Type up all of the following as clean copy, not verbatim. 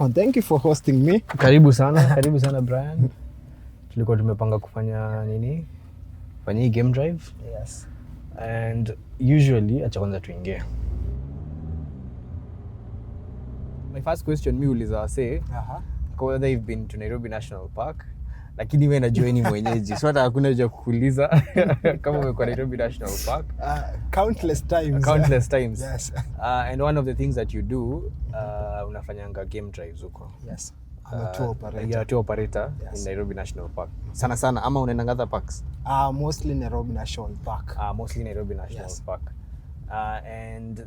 Oh, thank you for hosting me. Karibu sana Brian. Tulikuwa tumepanga kufanya nini? Fanya hii game drive. Yes. And usually acha kwanza tuingie. My first question mi uliza say, whether you've been to Nairobi National Park, lakini wewe najua ni mwenyeji. So hata hakuna haja kukuuliza kama umekuwa Nairobi National Park. Countless times. Countless times. Yes. And one of the things that you do, unafanyanga game drives huko. Yes. I'm a tour operator. You're a tour operator in Nairobi National Park. Sana ama unaenda other parks? Mostly Nairobi National Park. Mostly Nairobi National Park. And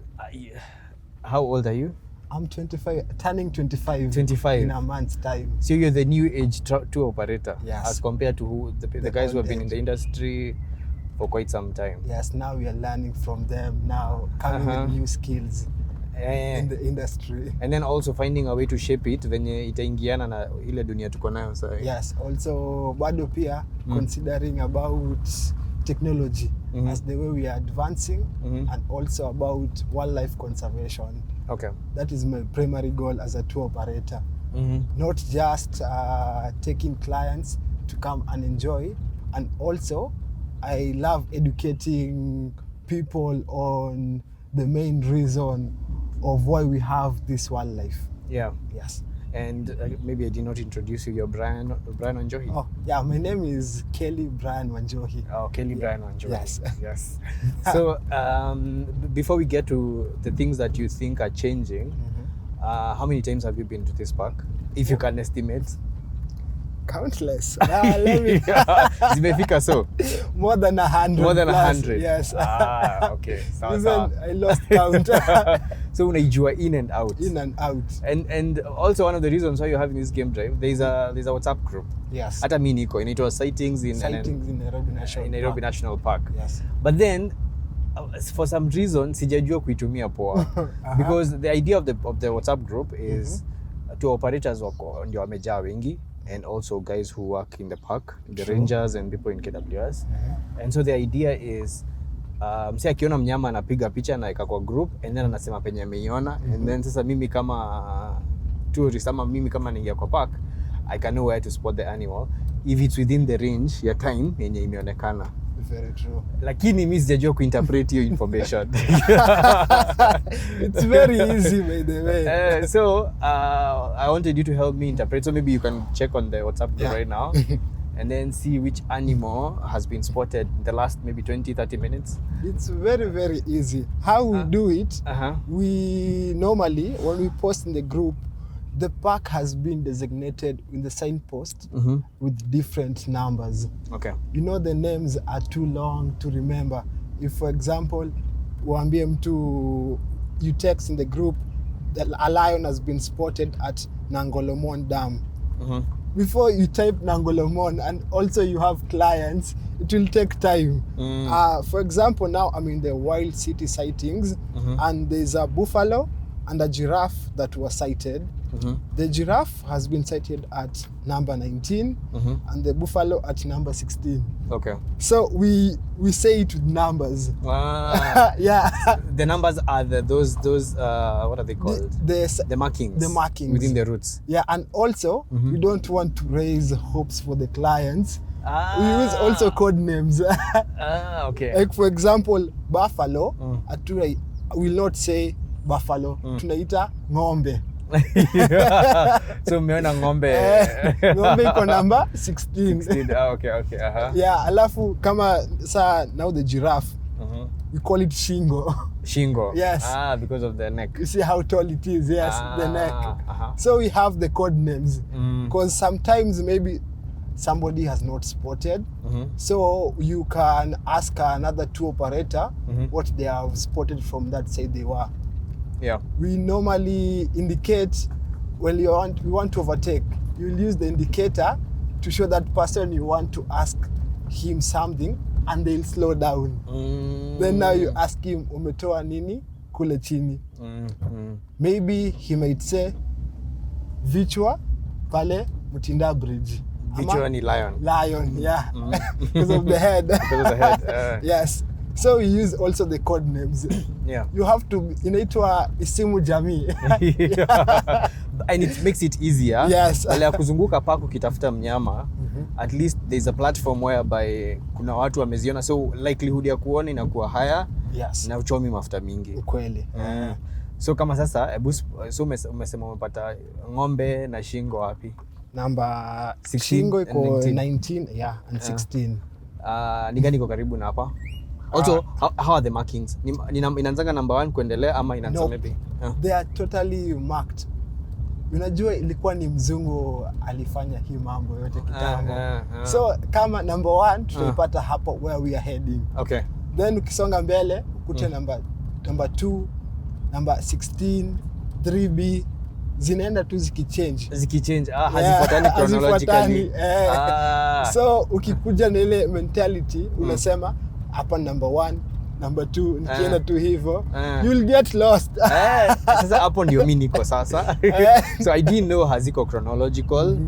how old are you? I'm 25, turning 25. 25 in a month's time. So you're the new age tour operator, yes, as compared to the guys who have been in the industry for quite some time. Yes, now we are learning from them, now coming with new skills in the industry. And then also finding a way to shape it venye itaingiana na ile dunia tuko nayo sasa. Yes, also bado pia considering about technology as the way we are advancing, and also about wildlife conservation. Okay. That is my primary goal as a tour operator. Not just taking clients to come and enjoy, and also I love educating people on the main reason of why we have this wildlife. Yeah. Yes. And maybe I did not introduce you. You're Brian Wanjohi. Oh, yeah. My name is Kelly Brian Wanjohi. Oh, Kelly Brian Wanjohi. Yes. Yes. So before we get to the things that you think are changing, how many times have you been to this park, if you can estimate? Countless. Let me Zimefika so? More than 100. More than plus. 100. Yes. Okay. Even I lost count. So unaijua in and out. In and out. And also one of the reasons why you're having this game drive, there's a WhatsApp group. Yes. Hata mimi niko inaitwa sightings in Nairobi National Park. Yes. But then for some reason sijajua kuitumia poa. Because the idea of the WhatsApp group is to operators wako ndio wamejaa wengi, and also guys who work in the park, the rangers and people in KWS. And so the idea is msi akiona mnyama anapiga picha na ika kwa group, and then anasema penye ameiona, and then sasa mimi kama tourist ama mimi kama ningia kwa park, I can know where to spot the animal if it's within the range ya time yenye imeonekana. Very true. Lakini mimi sijajua kuinterpret hiyo information. It's very easy by the way. So I wanted you to help me interpret. So maybe you can check on the WhatsApp group right now and then see which animal has been spotted in the last maybe 20-30 minutes. It's very, very easy. How we do it, we normally, when we post in the group, the park has been designated in the signpost with different numbers. Okay. You know, the names are too long to remember. If, for example, uambie mtu, you text in the group that a lion has been spotted at Nangolomon Dam. Before you type Nangolomon, and also you have clients, it will take time. For example, now I'm in the wild city sightings, and there's a buffalo and a giraffe that was sighted. The giraffe has been sighted at number 19 and the buffalo at number 16. Okay. So we say it with numbers. Yeah. The numbers are those what are they called? The markings. The markings within the routes. Yeah, and also we don't want to raise hopes for the clients. We use also code names. Okay. Like for example, buffalo, we will not say buffalo. Tunaita ng'ombe. So umeona ng'ombe. Ng'ombe iko number 16. 16. Okay. Yeah, alafu kama now the giraffe, we call it shingo. Shingo. Yes. Because of the neck. You see how tall it is. Yes, the neck. So we have the code names because sometimes maybe somebody has not spotted. So you can ask another tour operator what they have spotted from that side they were. Yeah. We normally indicate when we want to overtake. You'll use the indicator to show that person you want to ask him something, and they'll slow down. Then now you ask him, umetoa nini kule chini? Maybe he might say, vichwa pale Mutinda Bridge. Vichwa ni lion. Lion, yeah. Because of the head. Because of the head. Yes. So we use also the code names. Yeah. You have to inaitwa isimu jamii. and it makes it easier. Yes. Badala ya kuzunguka park ukitafuta mnyama, at least there's a platform whereby kuna watu wameziona, so likelihood ya kuona inakuwa higher. Yes. Na uchomi mafuta mingi. Ukweli. So kama sasa, so umesema umepata ng'ombe na shingo wapi? Number 16 shingo iko and 19, yeah, and 16. Ni gani iko karibu na hapa? Also, how are the markings? Inaanzanga number 1 kuendelea ama inaanza maybe? They are totally marked. Unajua ilikuwa ni mzungu alifanya hii mambo yote kitambo. So kama number 1 tutaipata hapo where we are heading. Okay. Then ukisonga mbele ukute number 2, number 16, 3B zinaenda tu zikichange. Hazifuatani chronologically. So ukikuja na ile mentality unasema hapa number 1, number 2 nikienda tu hivyo you'll get lost. Sasa hapo ndio mimi niko sasa. So I didn't know haziko chronological.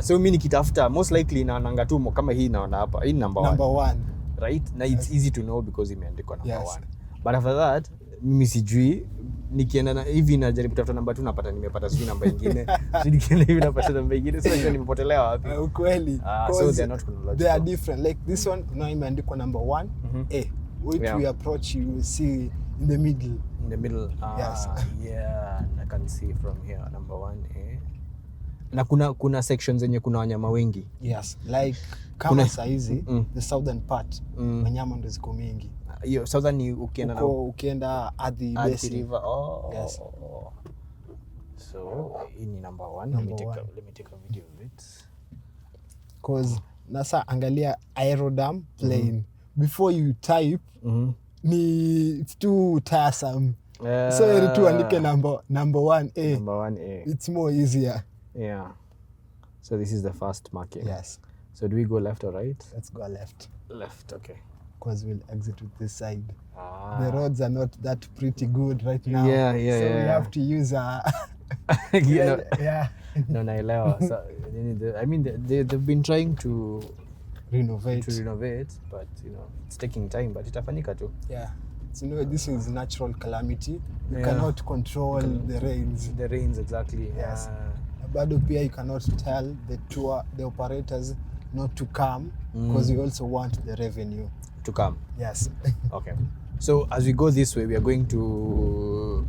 So mimi nikitafuta most likely naonanga tu kama hii naona hapa hii number 1, right? Na it's easy to know because imeandikwa number 1. Yes. But after that mimi sijui nikienda na hivi najaribu kutafuta namba 2 napata nimepata sijui namba nyingine. Nikienda hivi napata namba nyingine, so najua nimepotelea wapi. Ukweli. So they are not chronological. They are different. Like this one now imeandikwa number 1 A. Which we approach you will see in the middle. In the middle. Yes. Yeah, I can see from here number 1 A. Na kuna sections zenye kuna wanyama wengi. Yes, like kama saizi the southern part wanyama ndo ziko mingi. Hiyo southern ni ukienda Athi Basin River. Yes. So hii ni number 1. Let me take a video of it. Cause nasa angalia aerodam plane before you type ni it's too tiresome. So heri tu andike number 1 A. Number 1 A. It's more easier. Yeah. So this is the first marking. Yes. So do we go left or right? Let's go left. Left, okay. Because we'll exit with this side. The roads are not that pretty good right now. Yeah. So we have to use No, naelewa. So I mean they've been trying to renovate, but it's taking time, but itafanyika tu. Yeah. So this is natural calamity. You cannot control the rains. The rains, exactly. Yes. Bado pia you cannot tell the operators not to come because we also want the revenue to come. Yes. Okay. So as we go this way, we are going to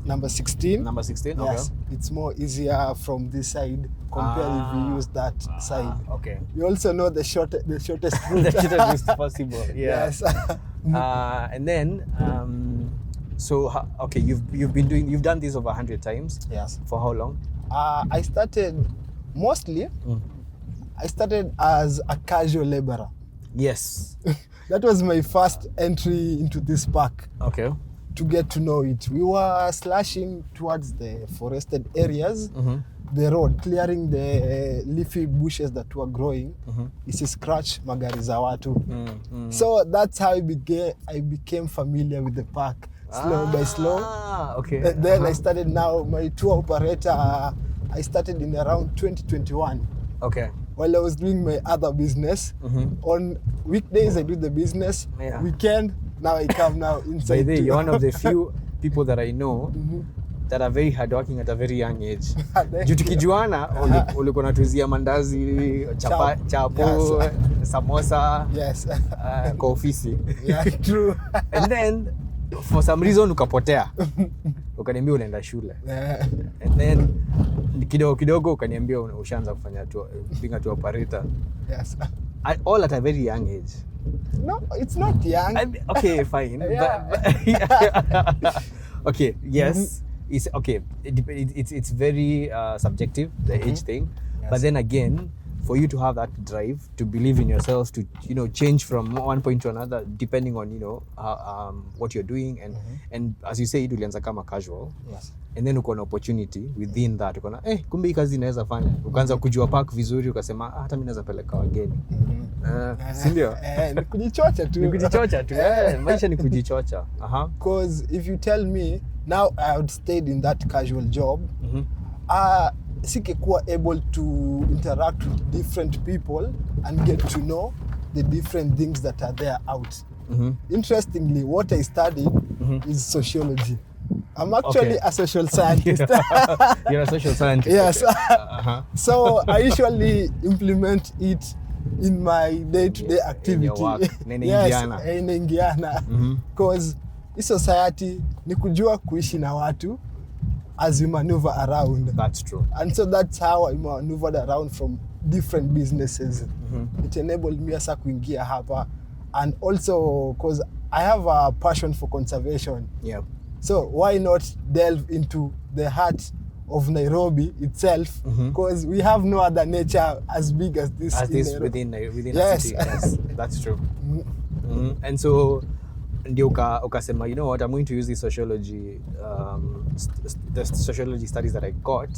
number 16. Number 16. Okay. Yes. It's more easier from this side compared if we use that side. Okay. We also know the shortest route. The shortest route possible. Yeah. Yes. And then so okay, you've done this over 100 times. Yes. For how long? I started as a casual laborer. Yes. That was my first entry into this park. Okay. To get to know it, we were slashing towards the forested areas, the road, clearing the leafy bushes that were growing. Isi scratch magari za watu. So that's how I became familiar with the park, slow by slow. Okay. Then I started now my tour operator. I started in around 2021. Okay. While I was doing my other business. On weekdays I do the business. Weekend now I come now inside. By the way, you're one of the few people that I know that are very hardworking at a very young age. Juu tukijuana ulikuwa unatuuzia mandazi, chapo, samosa. Yes. Kwa ofisi. Yeah, true. And then for some reason ukapotea. Ukaniambia unaenda shule. And then kidogo ukaniambia ushaanza kufanya being a tour operator. Yes. All at a very young age. No, it's not young. Okay, fine. Okay, yes. It's okay. It's very subjective, the age thing. Yes. But then again, for you to have that drive, to believe in yourself, to change from one point to another, depending on what you're doing, and as you say, ulianza kama casual. Yes. And then uko na opportunity within that, uko na kumbe hii kazi inaweza fanya, ukaanza kujua park vizuri, ukasema hata mimi naweza peleka wageni. Si ndio? Ni kujichocha tu. Maisha ni kujichocha. Because if you tell me now I had stayed in that casual job, sikekuwa able to interact with different people and get to know the different things that are there out. Interestingly, what I studied is sociology. I'm actually a social scientist. You're a social scientist. Yes. Okay. So I usually implement it in my day-to-day activity. In your work. Yes, inaingiana. Because this society ni kujua kuishi na watu as you maneuver around. That's true. And so that's how I maneuvered around from different businesses. It enabled me asa kuingia hapa. And also because I have a passion for conservation. Yeah. So why not delve into the heart of Nairobi itself? Because we have no other nature as big as this. Within yes. a city. Yes, that's true. And so ndio ukasema, you know what, I'm going to use the sociology studies that I got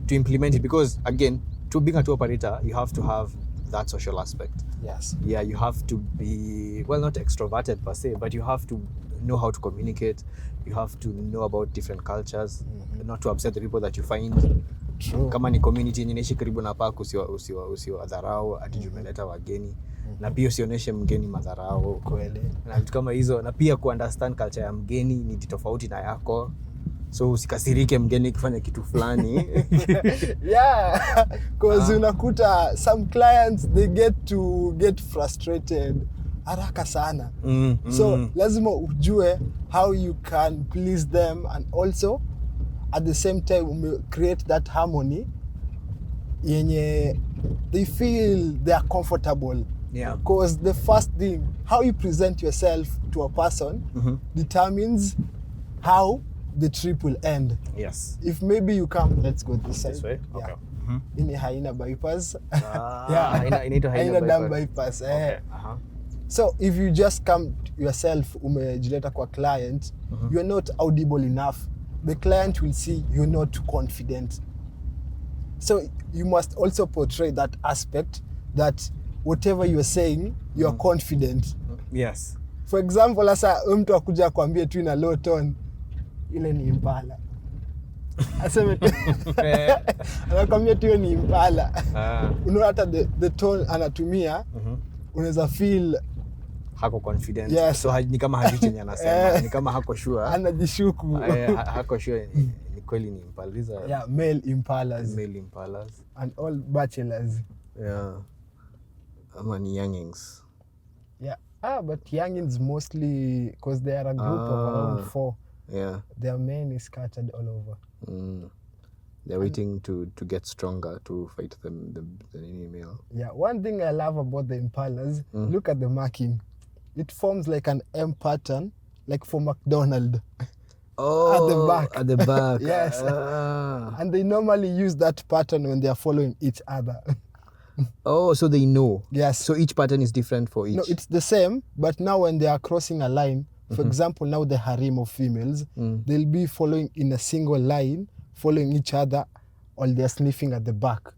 to implement it, because again, to being a tour operator, you have to have that social aspect. Yes. Yeah, you have to be, well, not extroverted per se, but you have to know how to communicate. You have to know about different cultures, not to upset the people that you find. True. Kama ni community yenye inaishi karibu na park, usiwadharau ati jumeleta wageni. Na pia usionyeshe mgeni madharau. Kweli. Na vitu kama hizo, na pia kuunderstand culture ya mgeni ni tofauti na yako. So usikasirike mgeni kufanya kitu fulani. Yeah, because unakuta some clients they get frustrated haraka sana. So lazima ujue how you can please them, and also at the same time create that harmony yenye they feel they are comfortable. Yeah. Because the first thing, how you present yourself to a person determines how the trip will end. Yes. If maybe you come, let's go this side. This way? Okay. Yeah. Ini haina bypass. Yeah. Haina dam bypass. Okay. So if you just come yourself, umejileta kwa client, you're not audible enough. The client will see you're not too confident. So you must also portray that aspect, that whatever you're saying, you're confident. Yes. For example, asa mtu akuja kuambia tu ina low tone, ile ni impala. Aseme tu. Anakuambia tu ni impala. Unaona hata the tone anatumia, unaweza feel hako confident. Yes. So ni kama hajui chenye anasema, ni kama hako sure. Anajishuku. Hako sure ni kweli ni impala. Yeah, male impalas. Male impalas. And all bachelors. Yeah. Ama ni youngings. Yeah. But youngins mostly, because they are a group of around 4. Yeah. Their men is scattered all over. They're waiting to get stronger to fight the male. Yeah. One thing I love about the impalas, look at the marking. It forms like an M pattern, like for McDonald's. Oh, at the back. At the back. Yes. And they normally use that pattern when they are following each other. Oh, so they know. Yes. So each pattern is different for each. No, it's the same, but now when they are crossing a line, for example, now the harem of females, they'll be following in a single line, following each other, while they're sniffing at the back.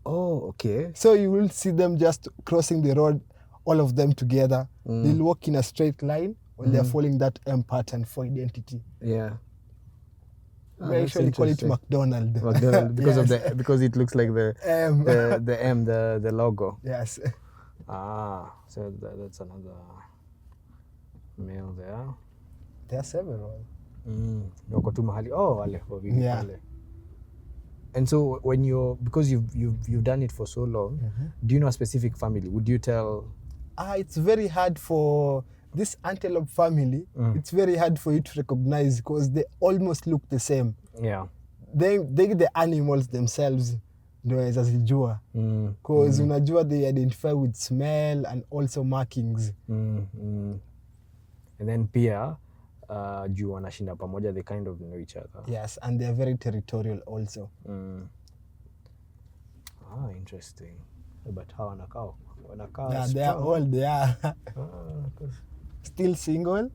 Oh, okay. So you will see them just crossing the road, all of them together. They'll walk in a straight line while they're following that M pattern for identity. Yeah. We actually call it McDonald's. Because yes. of because it looks like the M. the logo. Yes. So that's another male there. There are several. Wako tu mahali. Oh, wale wawili pale. And so when because you've done it for so long, do you know a specific family? Would you tell? It's very hard for this antelope family. It's very hard for you to recognize because they almost look the same. Yeah. They the animals themselves ndio waweza zijua. Because unajua they identify with smell and also markings. And then pia juu wanashinda pamoja, they kind of know each other. Yes, and they are very territorial also. Interesting. But how wanakaa? Yeah, they are all there. Still single.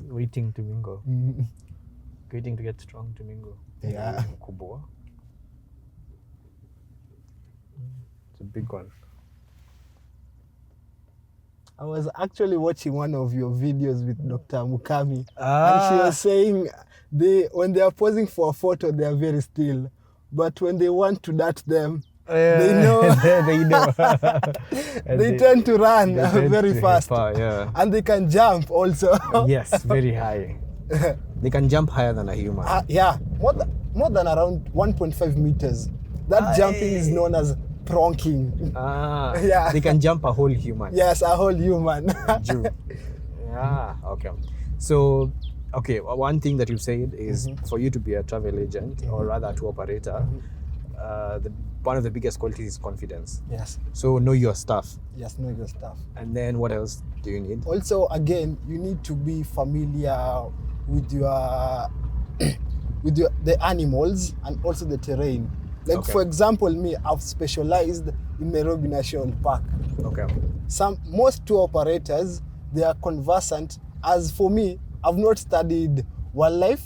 Waiting to mingle. Waiting to get strong to mingle. Yeah. Kubwa. It's a big one. I was actually watching one of your videos with Dr. Mukami, and she was saying when they are posing for a photo, they are very still, but when they want to dart them, they know. They know. they tend to run very fast, yeah. and they can jump also. Yes, very high. They can jump higher than a human. Yeah, more than around 1.5 meters. That jumping is known as pronking. Yeah. They can jump a whole human. Yes, a whole human. Jew. Yeah, okay. So, okay, one thing that you said is for you to be a travel agent or rather a tour operator, one of the biggest qualities is confidence. Yes. So know your stuff. Yes, know your stuff. And then what else do you need? Also, again, you need to be familiar with your the animals and also the terrain. Like for example, me, I've specialized in Nairobi National Park. Okay. Most tour operators, they are conversant. As for me, I've not studied wildlife,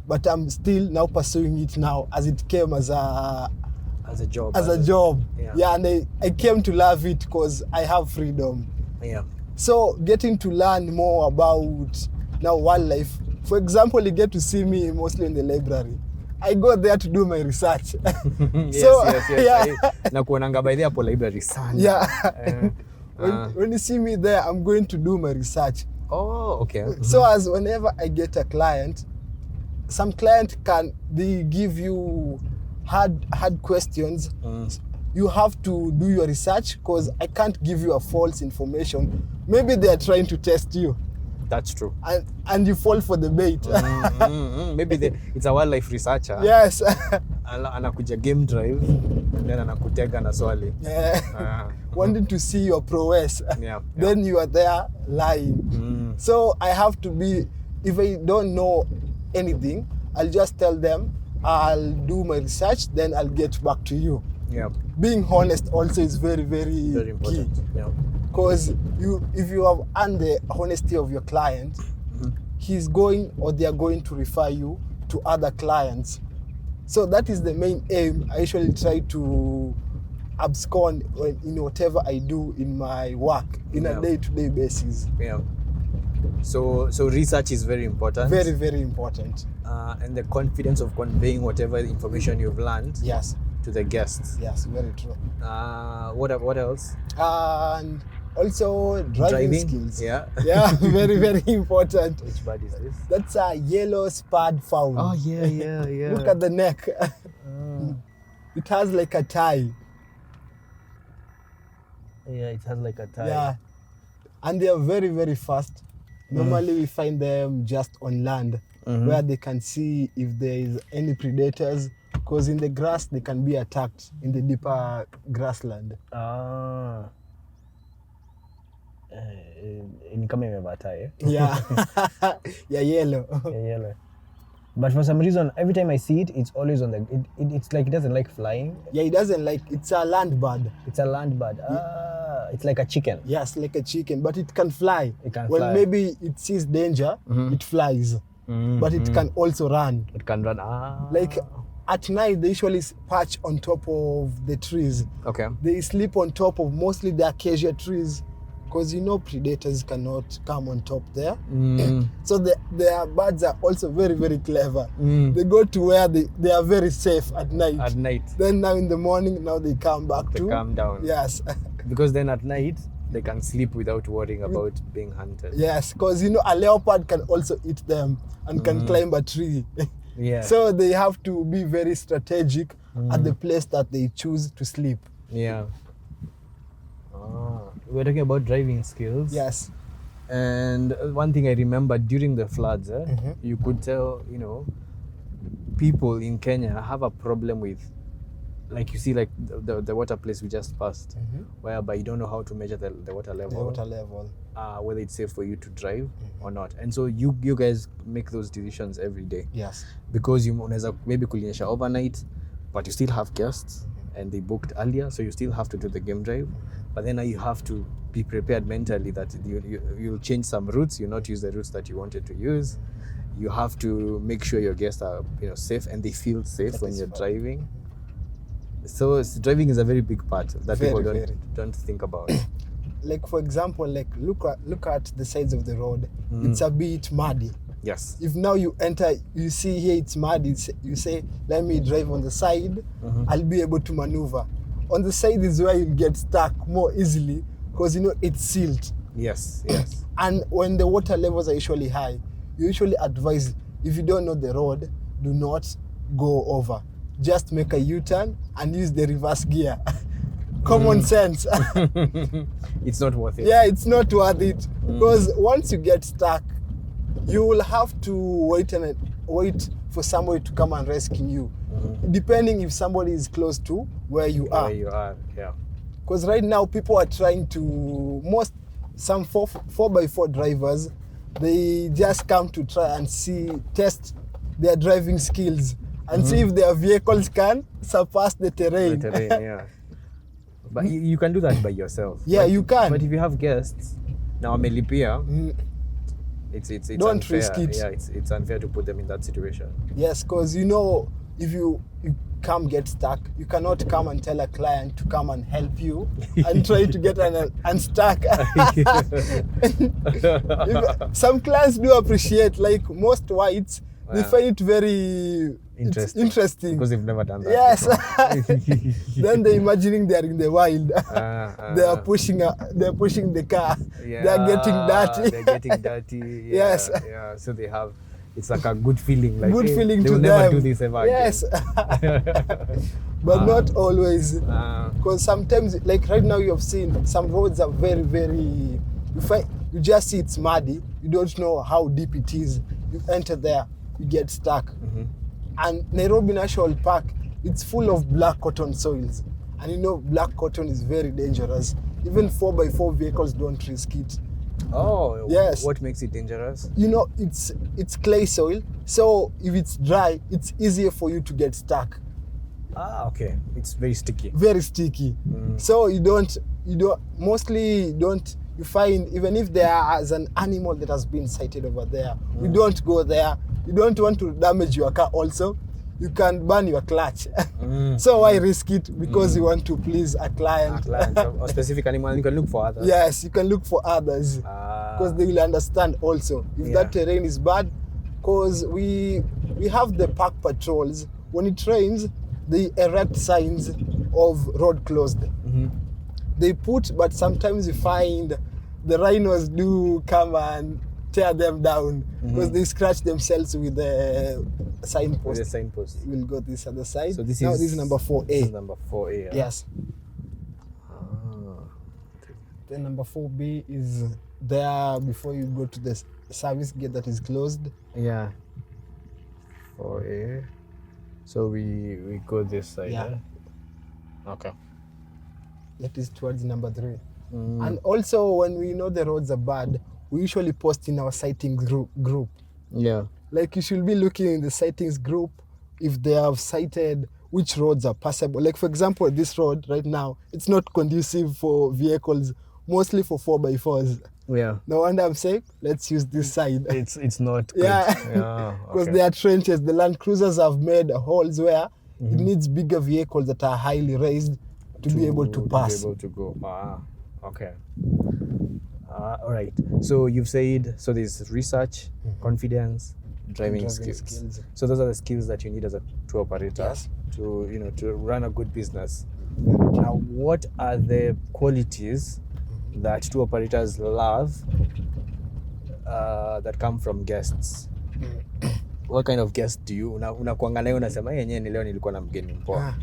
but I'm still now pursuing it now as it came as a job. Yeah, and I came to love it because I have freedom. Yeah. So getting to learn more about now wildlife. For example, you get to see me mostly in the library. I go there to do my research. Yes. Yeah. Na kuonanga by the hapo library sana. Yeah. When you see me there, I'm going to do my research. Oh, okay. So as whenever I get a client, some client they give you hard questions. You have to do your research because I can't give you a false information. Maybe they are trying to test you. That's true. And you fall for the bait. Maybe it's a wildlife researcher. Yes. Anakuja game drive and then anakutega na swali. Wanting to see your prowess. Yeah. Then you are there lying. So I have to be, if I don't know anything, I'll just tell them I'll do my research, then I'll get back to you. Yeah. Being honest also is very, very, very important. key. Yeah. Because if you have earned the honesty of your client, they are going to refer you to other clients. So that is the main aim. I usually try to abscond in whatever I do in my work in a day-to-day basis. Yeah. So research is very important. Very, very important. And the confidence of conveying whatever information you've learned. Yes. To the guests. Yes, very true. What else? And also driving skills. Yeah. Yeah, very, very important. Which bird is this? That's a yellow spurred fowl. Oh, yeah. Look at the neck. It has like a tie. Yeah, it has like a tie. Yeah. And they are very, very fast. Normally we find them just on land where they can see if there is any predators, because in the grass they can be attacked in the deeper grassland. Ni kama imevata eh? Yeah. Yeah, yellow. Yeah, yellow. But for some reason, every time I see it, it's always on the. It's like it doesn't like flying. Yeah, it doesn't like. It's a land bird. It's a land bird. It's like a chicken. Yes, like a chicken, but it can fly. It can when fly. Maybe it sees danger, it flies. But it can also run. It can run. Like at night, they usually perch on top of the trees. Okay. They sleep on top of mostly the acacia trees, because predators cannot come on top there. So their birds are also very, very clever. They go to where they are very safe at night. At night. Then now in the morning, now they come back They calm down. Yes. Because then at night, they can sleep without worrying about being hunted. Yes, because a leopard can also eat them and can climb a tree. Yeah. So they have to be very strategic at the place that they choose to sleep. Yeah. We're talking about driving skills. Yes. And one thing I remember during the floods, you could tell, people in Kenya have a problem with, like you see, like the water place we just passed, whereby you don't know how to measure the water level. The water level. Whether it's safe for you to drive or not. And so you guys make those decisions every day. Yes. Because you unaweza maybe kulinyesha overnight, but you still have guests and they booked earlier, so you still have to do the game drive. But then now you have to be prepared mentally that you'll change some routes, you'll not use the routes that you wanted to use. You have to make sure your guests are safe and they feel safe when you're driving. So driving is a very big part that people don't think about. Like for example, like look at the sides of the road. It's a bit muddy. Yes. If now you enter, you see here it's muddy, you say, let me drive on the side, I'll be able to maneuver. On the side is where you get stuck more easily because it's silt. Yes. And when the water levels are usually high, you usually advise if you don't know the road, do not go over. Just make a U-turn and use the reverse gear. Common sense. It's not worth it. Yeah, it's not worth it. Because once you get stuck, you will have to wait for somebody to come and rescue you. Depending if somebody is close to where you are. Where you are, yeah. Because right now people are trying to, some 4x4 drivers, they just come to try and test their driving skills and see if their vehicles can surpass the terrain. The terrain, yeah. But you can do that by yourself. Yeah, you can. But if you have guests, now Melipia, it's don't unfair. risk it. Yeah, it's unfair to put them in that situation. Yes, because you know, if you come get stuck, you cannot come and tell a client to come and help you and try to get unstuck. Some clients do appreciate, like most whites, they find it very interesting because they've never done that. Yes. Then they're imagining they're in the wild. They are pushing the car. Yeah, they're getting dirty. They're getting dirty. Yeah, Yes. Yeah. So they have, it's like a good feeling. Like, Good feeling they to will them. never do this ever Yes. again. But not always. Ah. Because sometimes, like right now, you have seen some roads are very, very. You just see it's muddy. You don't know how deep it is. You enter there, you get stuck. And Nairobi National Park, it's full of black cotton soils. And you know, black cotton is very dangerous. Even 4x4 vehicles don't risk it. Oh, Yes. What makes it dangerous? You know, it's clay soil. So if it's dry, it's easier for you to get stuck. Ah, okay. It's very sticky. Very sticky. So you find, even if there is an animal that has been sighted over there, we don't go there. You don't want to damage your car also. You can burn your clutch. So why risk it? Because you want to please a client. Or specific animal, you can look for others. Yes, you can look for others. Because they will understand also if that terrain is bad. Because we have the park patrols. When it rains, they erect signs of road closed. They put, but sometimes you find the rhinos do come and tear them down because they scratch themselves with the signpost. With the signpost. We'll go this other side. So this is number 4A. This is number 4A. Yeah? Yes. Then number 4B is there before you go to the service gate that is closed. Yeah. 4A. So we go this side. Yeah. Okay. That is towards number 3. And also when we know the roads are bad, we usually post in our sightings group. Yeah. Like you should be looking in the sightings group if they have cited which roads are passable. Like for example, this road right now, it's not conducive for vehicles, mostly for 4x4s. Yeah. No wonder I'm saying, let's use this side. It's not good. Yeah. Okay. Because there are trenches. The Land Cruisers have made holes where it needs bigger vehicles that are highly raised to be able to pass. To be able to go. Okay. All right. So you've said, so there's research, confidence, driving skills. So those are the skills that you need as a tour operator. Yes. To run a good business. Now, what are the qualities that tour operators love that come from guests? What kind of guest do you unakuanga nayo unasema yenyewe ni leo nilikuwa na mgeni mpoa?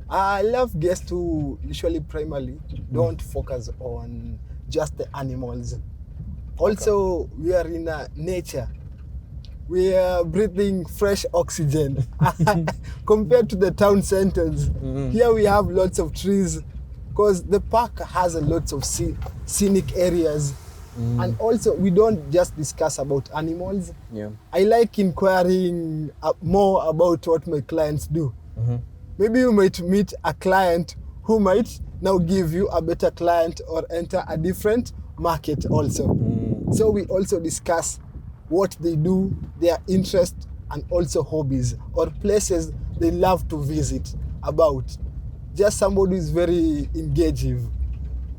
I love guests who usually primarily don't focus on just the animals. Also, we are in nature. We are breathing fresh oxygen compared to the town centers. Here we have lots of trees because the park has a lots of scenic areas. And also, we don't just discuss about animals. Yeah. I like inquiring more about what my clients do. Maybe you might meet a client who might now give you a better client or enter a different market also. So we also discuss what they do, their interest, and also hobbies or places they love to visit about. Just somebody who is very engaging.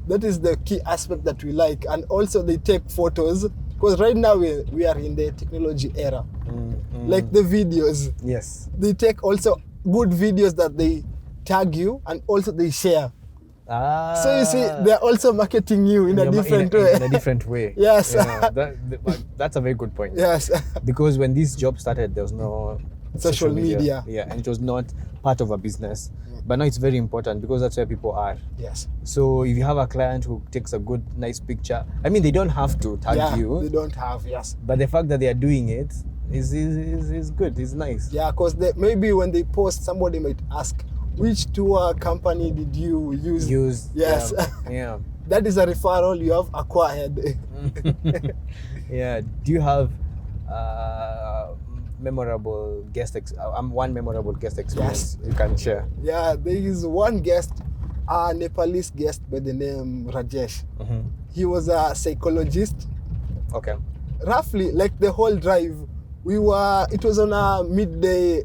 That is the key aspect that we like. And also they take photos because right now we are in the technology era. Like the videos. Yes. They take also good videos that they tag you and also they share. So you see, they're also marketing you in a different way. In a different way. Yes. Yeah, that's a very good point. Yes. Because when this job started, there was no Social media. Yeah, and it was not part of a business. But now it's very important because that's where people are. Yes. So if you have a client who takes a good, nice picture, I mean, they don't have to tag you. They don't have, yes. But the fact that they are doing it is good. It's nice. Yeah, because maybe when they post, somebody might ask, which tour company did you use? Yes. Yeah. That is a referral you have acquired. Yeah. Do you have memorable one memorable guest experience you can share? Yeah, there is one guest, a Nepalese guest by the name Rajesh. He was a psychologist. Okay. Roughly, like the whole drive, it was on a midday.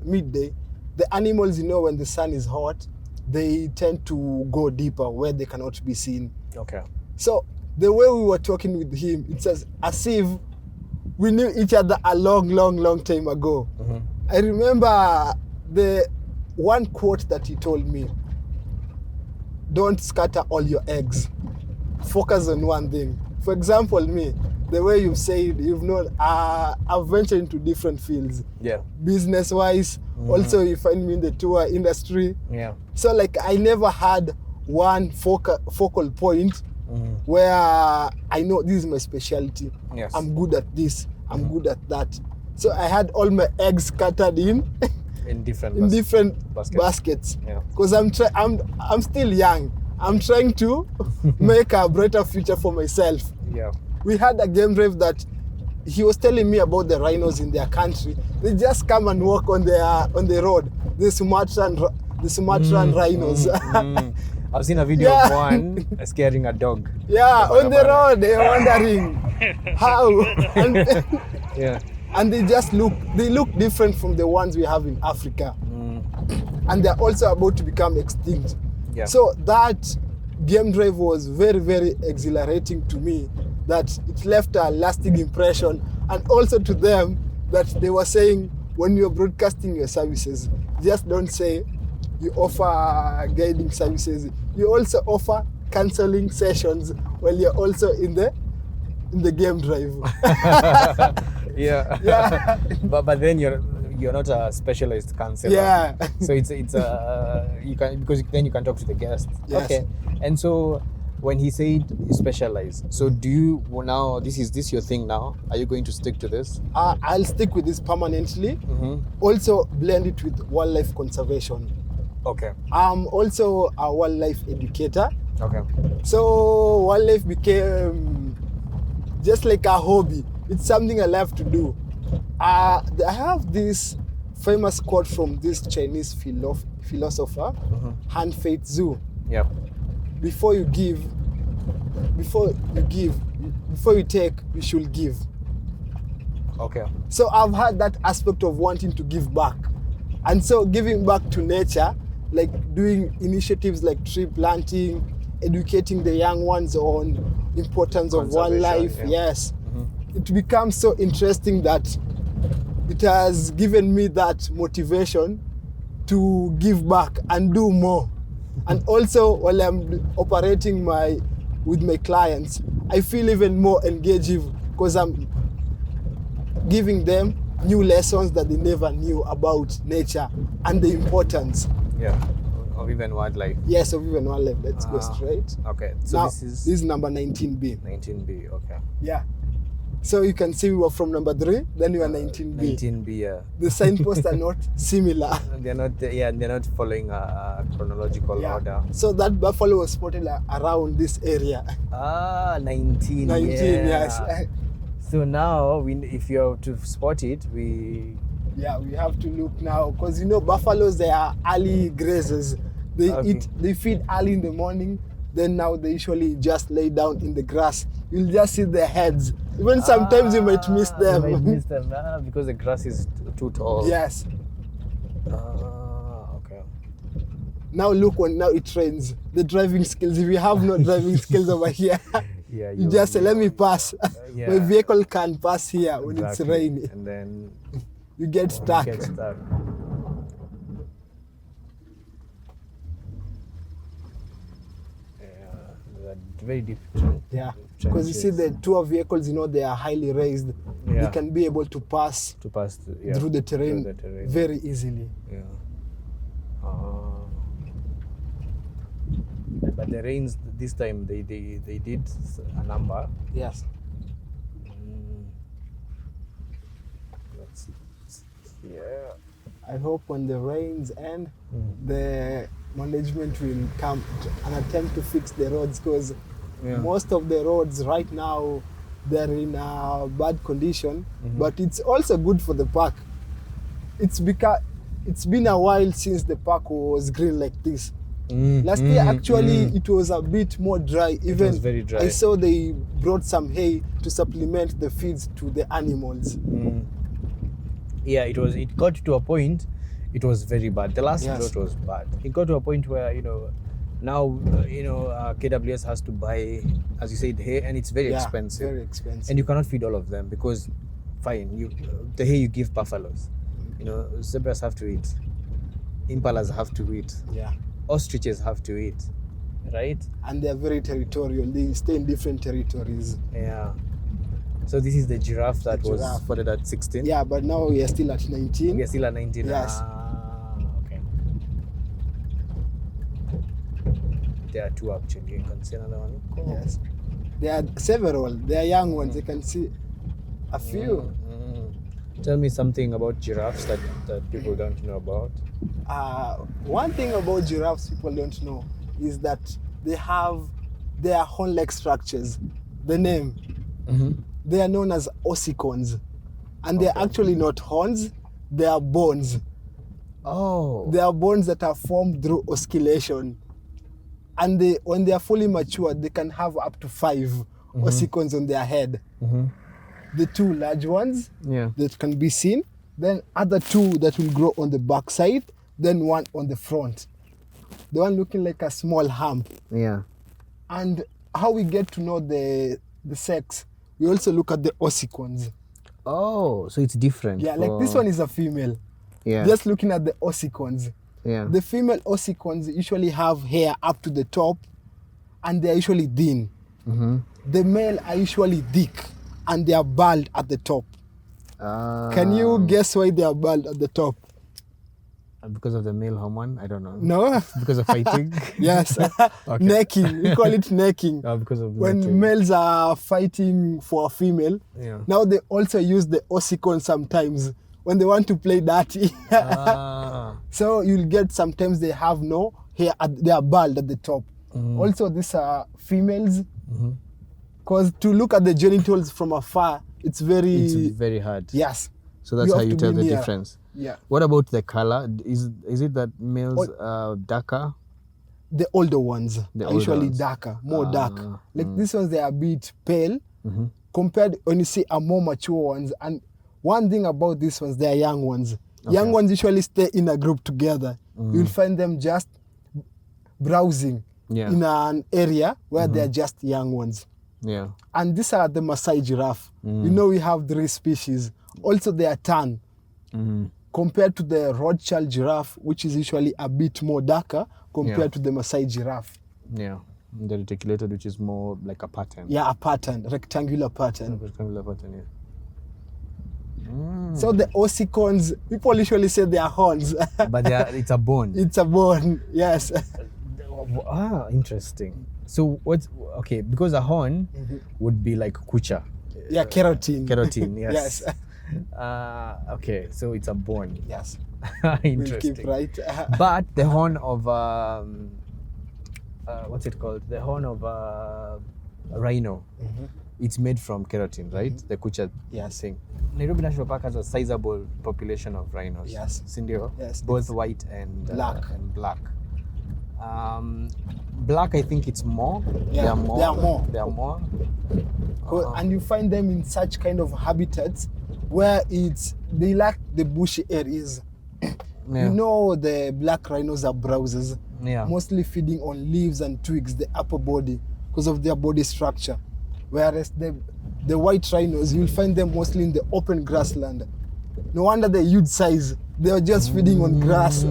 The animals, when the sun is hot, they tend to go deeper where they cannot be seen. Okay. So the way we were talking with him, it's as if we knew each other a long time ago. I remember the one quote that he told me: don't scatter all your eggs. Focus on one thing. For example, me, the way you've said, I've ventured into different fields. Yeah. Business-wise, also you find me in the tour industry. Yeah. So like I never had one focal point where I know this is my specialty. Yes. I'm good at this. I'm good at that. So I had all my eggs scattered in different baskets. Yeah. Because I'm still young. I'm trying to make a brighter future for myself. Yeah. We had a game drive that he was telling me about the rhinos in their country. They just come and walk on the road. The Sumatran rhinos. I've seen a video of one scaring a dog. Yeah, on the road, they're wondering how. Yeah. And they look different from the ones we have in Africa. And they're also about to become extinct. Yeah. So that game drive was very, very exhilarating to me, that it left a lasting impression. And also to them, that they were saying, when you're broadcasting your services, just don't say you offer guiding services. You also offer counseling sessions while you're also in the game drive. Yeah. But then you're not a specialized counselor. Yeah. So it's you can, because then you can talk to the guest. Yes. Okay. And so when he said you specialize, so do you now, this is your thing now? Are you going to stick to this? I'll stick with this permanently. Also blend it with wildlife conservation. Okay. I'm also a wildlife educator. Okay. So wildlife became just like a hobby. It's something I love to do. I have this famous quote from this Chinese philosopher, Han Fei Zhu. Yeah. Before you take, you should give. Okay. So I've had that aspect of wanting to give back. And so giving back to nature, like doing initiatives like tree planting, educating the young ones on importance of wildlife. Yeah. Yes. It becomes so interesting that it has given me that motivation to give back and do more. And also while I'm operating with my clients, I feel even more engaged because I'm giving them new lessons that they never knew about nature and the importance. Yeah. Of even wildlife. Yes, of even wildlife. Let's go straight. Okay. So now, this is number 19B. 19B. Okay. Yeah. So you can see we were from number 3, then we were 19B. 19B, yeah. The signposts are not similar. They're not following a chronological order. So that buffalo was spotted around this area. 19. 19, yes. So now, if you're to spot it, we have to look now, because buffaloes, they are early grazers. They feed early in the morning. Then now they usually just lay down in the grass. You'll just see their heads. Even sometimes you might miss them. You might miss them because the grass is too tall. Yes. Okay. Now look, now it rains. The driving skills. If you have no driving skills over here, you just say, let me pass. My vehicle can pass here when it's raining. And then you get stuck. very deep. Yeah, because you see the tour vehicles, they are highly raised. Yeah. They can be able to pass through the terrain, very easily. Yeah. But the rains this time they did a number. Yes. Yeah. I hope when the rains end, the management will come and attempt to fix the roads, because most of the roads right now, they're in a bad condition. But it's also good for the park. It's been a while since the park was green like this. Last year, actually, it was a bit more dry. Even it was very dry. I saw they brought some hay to supplement the feeds to the animals. Yeah, it got to a point, it was very bad. The last drought was bad. It got to a point where, now, KWS has to buy, as you said, hay, and it's very expensive. Very expensive. And you cannot feed all of them because, fine, the hay you give buffaloes. Zebras have to eat. Impalas have to eat. Yeah. Ostriches have to eat, right? And they're very territorial. They stay in different territories. Yeah. So this is the giraffe that was spotted at 16? Yeah, but now we are still at 19. We are still at 19? Yes. Okay. There are two actually. You can see another one. Yes. There are several. They are young ones. You can see a few. Tell me something about giraffes that people don't know about. One thing about giraffes people don't know is that they have their horn-like structures. The name. They are known as ossicons. And they're actually not horns, they are bones. Oh. They are bones that are formed through oscillation. And when they are fully matured, they can have up to 5 ossicons on their head. The 2 large ones that can be seen, then other 2 that will grow on the back side, then 1 on the front. The one looking like a small hump. Yeah. And how we get to know the sex, we also look at the ossicons. Oh, so it's different. Yeah, like this one is a female. Yeah. Just looking at the ossicons. Yeah. The female ossicons usually have hair up to the top, and they're usually thin. The male are usually thick, and they are bald at the top. Can you guess why they are bald at the top? Because of the male hormone? I don't know. No. Because of fighting? Yes. Okay. Necking. We call it necking. Because of when necking. Males are fighting for a female, now they also use the ossicon sometimes when they want to play dirty. So you'll get sometimes they have no hair, they are bald at the top. Also, these are females, because to look at the genitals from afar, it's very hard. Yes. So that's how you tell the difference. Yeah. What about the color? Is it that males are darker? The older ones are usually ones. darker, more dark. Like these ones, they are a bit pale compared when you see a more mature ones. And one thing about these ones, they are young ones. Young ones usually stay in a group together. You'll find them just browsing in an area where they're just young ones. Yeah. And these are the Maasai giraffe. We have 3 species. Also, they are tan. Compared to the Rothschild giraffe, which is usually a bit more darker compared to the Maasai giraffe. Yeah. The reticulated, which is more like a pattern. Yeah, a pattern, rectangular pattern. Rectangular pattern, So the ossicons, people usually say they are horns. But it's a bone. It's a bone, yes. Interesting. So because a horn would be like kucha. Yeah, keratin. Keratin, yes. Yes. Okay, so it's a bone. Yes. Interesting. We'll keep right. But the horn of what's it called? The horn of a rhino. It's made from keratin, right? The kucha thing. Nairobi National Park has a sizable population of rhinos. Yes. Sindio? Yes. Both white and black. Black, I think it's more. Yeah, They are more. And you find them in such kind of habitats where they lack the bushy areas. The black rhinos are browsers, mostly feeding on leaves and twigs, the upper body, because of their body structure. Whereas the white rhinos, you'll find them mostly in the open grassland. No wonder they're huge size. They're just feeding on grass.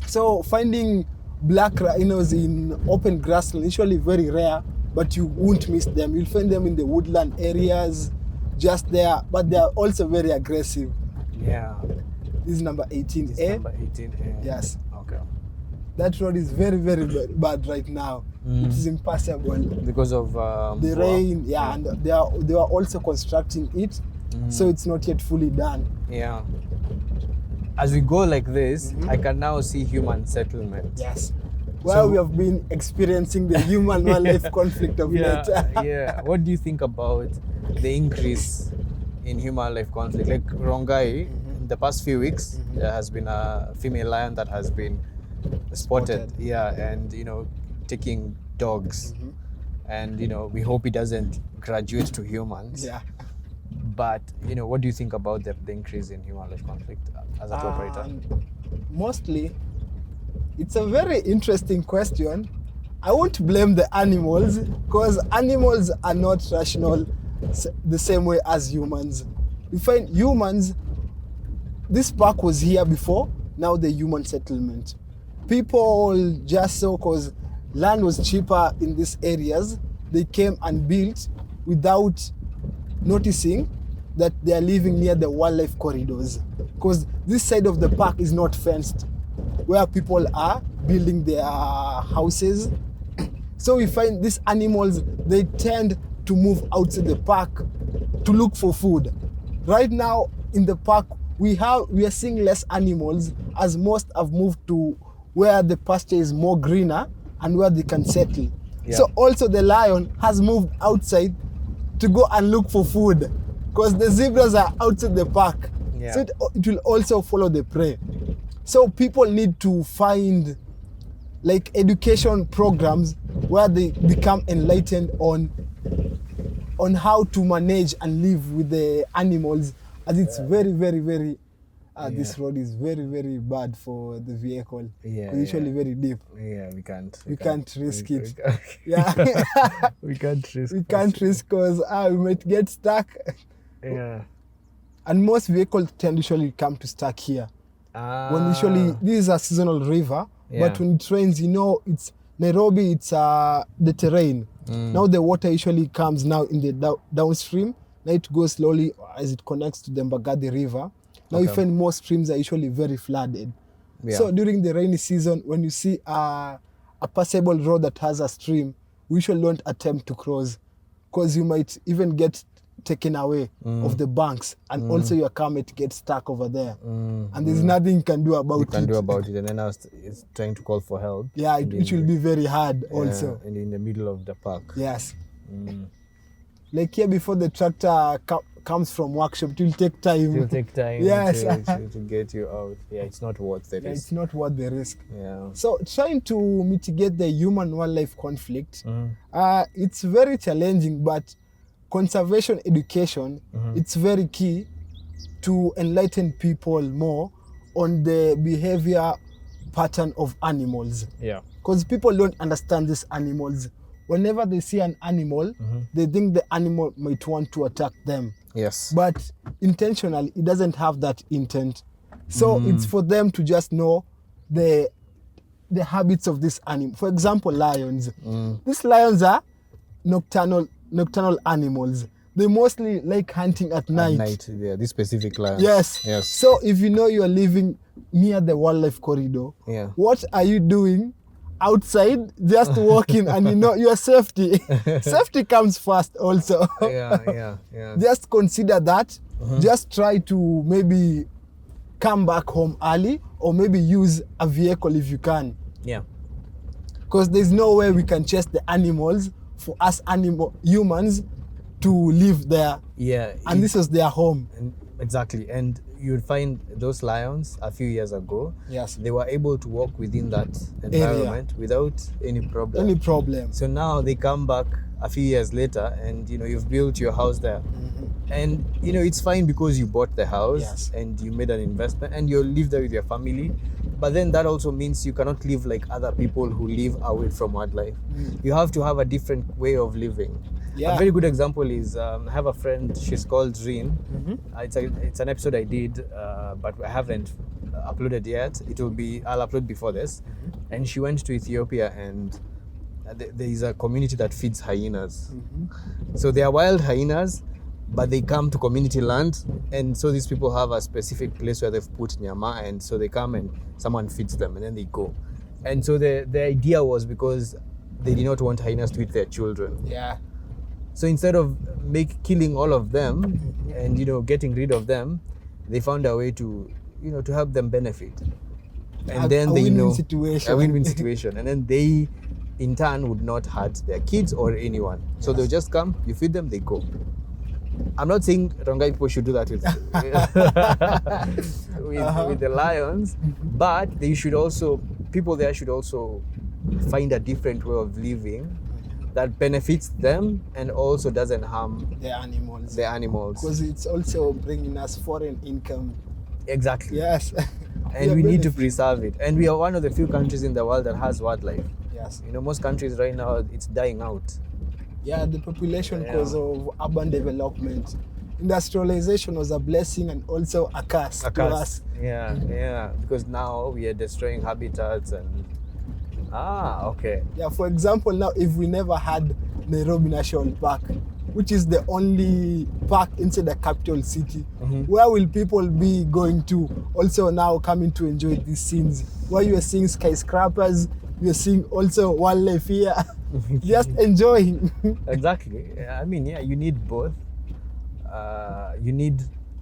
So finding black rhinos in open grassland, usually very rare, but you won't miss them. You'll find them in the woodland areas, just there, but they are also very aggressive. Yeah. This is number 18A. This is number 18A. Yes. Okay. That road is very, very bad right now. It is impassable. Because of The rain, yeah, and they are also constructing it, so it's not yet fully done. Yeah. As we go like this, I can now see human settlement. Yes. Well, we have been experiencing the human-wildlife conflict of late. Yeah. What do you think about the increase in human-wildlife conflict? Like Rongai, in the past few weeks, there has been a female lion that has been spotted. Yeah, and taking dogs, and we hope it doesn't graduate to humans. Yeah. But what do you think about the increase in human-wildlife conflict as a tour operator? Mostly, it's a very interesting question. I won't blame the animals, because animals are not rational the same way as humans. We find humans, this park was here before, now the human settlement. People just so, because land was cheaper in these areas, they came and built without noticing that they are living near the wildlife corridors, because this side of the park is not fenced, where people are building their houses. So we find these animals, they tend to move outside the park to look for food. Right now in the park, we are seeing less animals, as most have moved to where the pasture is more greener and where they can settle. Yeah. So also the lion has moved outside to go and look for food, because the zebras are outside the park. Yeah. So it will also follow the prey. So people need to find like education programs where they become enlightened on how to manage and live with the animals, as it's very, very, very this road is very, very bad for the vehicle. Yeah, usually very deep. Yeah, we can't risk it. We can't risk. We can't risk, because we might get stuck. Yeah. And most vehicles tend usually come to stuck here. When usually this is a seasonal river, but when it rains, it's Nairobi. It's the terrain. Now the water usually comes now in the downstream. Now it goes slowly as it connects to the Mbagadi River. Now you find most streams are usually very flooded. Yeah. So during the rainy season, when you see a passable road that has a stream, we usually don't attempt to cross, because you might even get taken away of the banks, and also your car might get stuck over there, and there's nothing you can do about it. And then it's trying to call for help. Yeah, it will be very hard also. And in the middle of the park. Yes. Like here, before the tractor comes from workshop, it will take time. It will take time. Yes. to get you out. Yeah, it's not worth the risk. It's not worth the risk. Yeah. So trying to mitigate the human-wildlife conflict, it's very challenging, but conservation education, it's very key to enlighten people more on the behavior pattern of animals. Yeah. Because people don't understand these animals. Whenever they see an animal, they think the animal might want to attack them. Yes. But intentionally, it doesn't have that intent. So it's for them to just know the habits of this animal. For example, lions. These lions are nocturnal animals. They mostly like hunting at night. At night, yeah, these specific lions. Yes. So if you know you are living near the wildlife corridor, what are you doing outside, just walking, and your safety? Safety comes first also. Yeah. Just consider that. Just try to maybe come back home early, or maybe use a vehicle if you can. Yeah. Because there's no way we can chase the animals for us humans to live there. Yeah. And this was their home. Exactly. And you'd find those lions a few years ago, they were able to walk within that environment without any problem. So now they come back a few years later, and you've built your house there. And it's fine because you bought the house and you made an investment and you live there with your family. But then that also means you cannot live like other people who live away from wildlife. You have to have a different way of living. A very good example is I have a friend, she's called Rin. It's an episode I did, but I haven't uploaded yet. I'll upload before this. And she went to Ethiopia, and there is a community that feeds hyenas. So they are wild hyenas, but they come to community land, and so these people have a specific place where they've put nyama, and so they come and someone feeds them, and then they go. And so the idea was because they did not want hyenas to eat their children. Yeah. So instead of killing all of them and getting rid of them, they found a way to to help them benefit. And then a they win-win situation. a win-win situation, and then they in turn would not hurt their kids or anyone. So they'll just come, you feed them, they go. I'm not saying Rongai people should do that with with the lions, but people there should also find a different way of living that benefits them and also doesn't harm the animals. Because it's also bringing us foreign income. Exactly. Yes. And we need to preserve it. And we are one of the few countries in the world that has wildlife. Yes. Most countries right now, it's dying out. Yeah, the population because of urban development. Industrialization was a blessing and also a curse to us. Yeah. Because now we are destroying habitats and... okay. Yeah, for example, now if we never had Nairobi National Park, which is the only park inside the capital city, where will people be going to also now coming to enjoy these scenes? Where you are seeing skyscrapers, you are seeing also wildlife here, just enjoying. Exactly. I mean, you need both. You need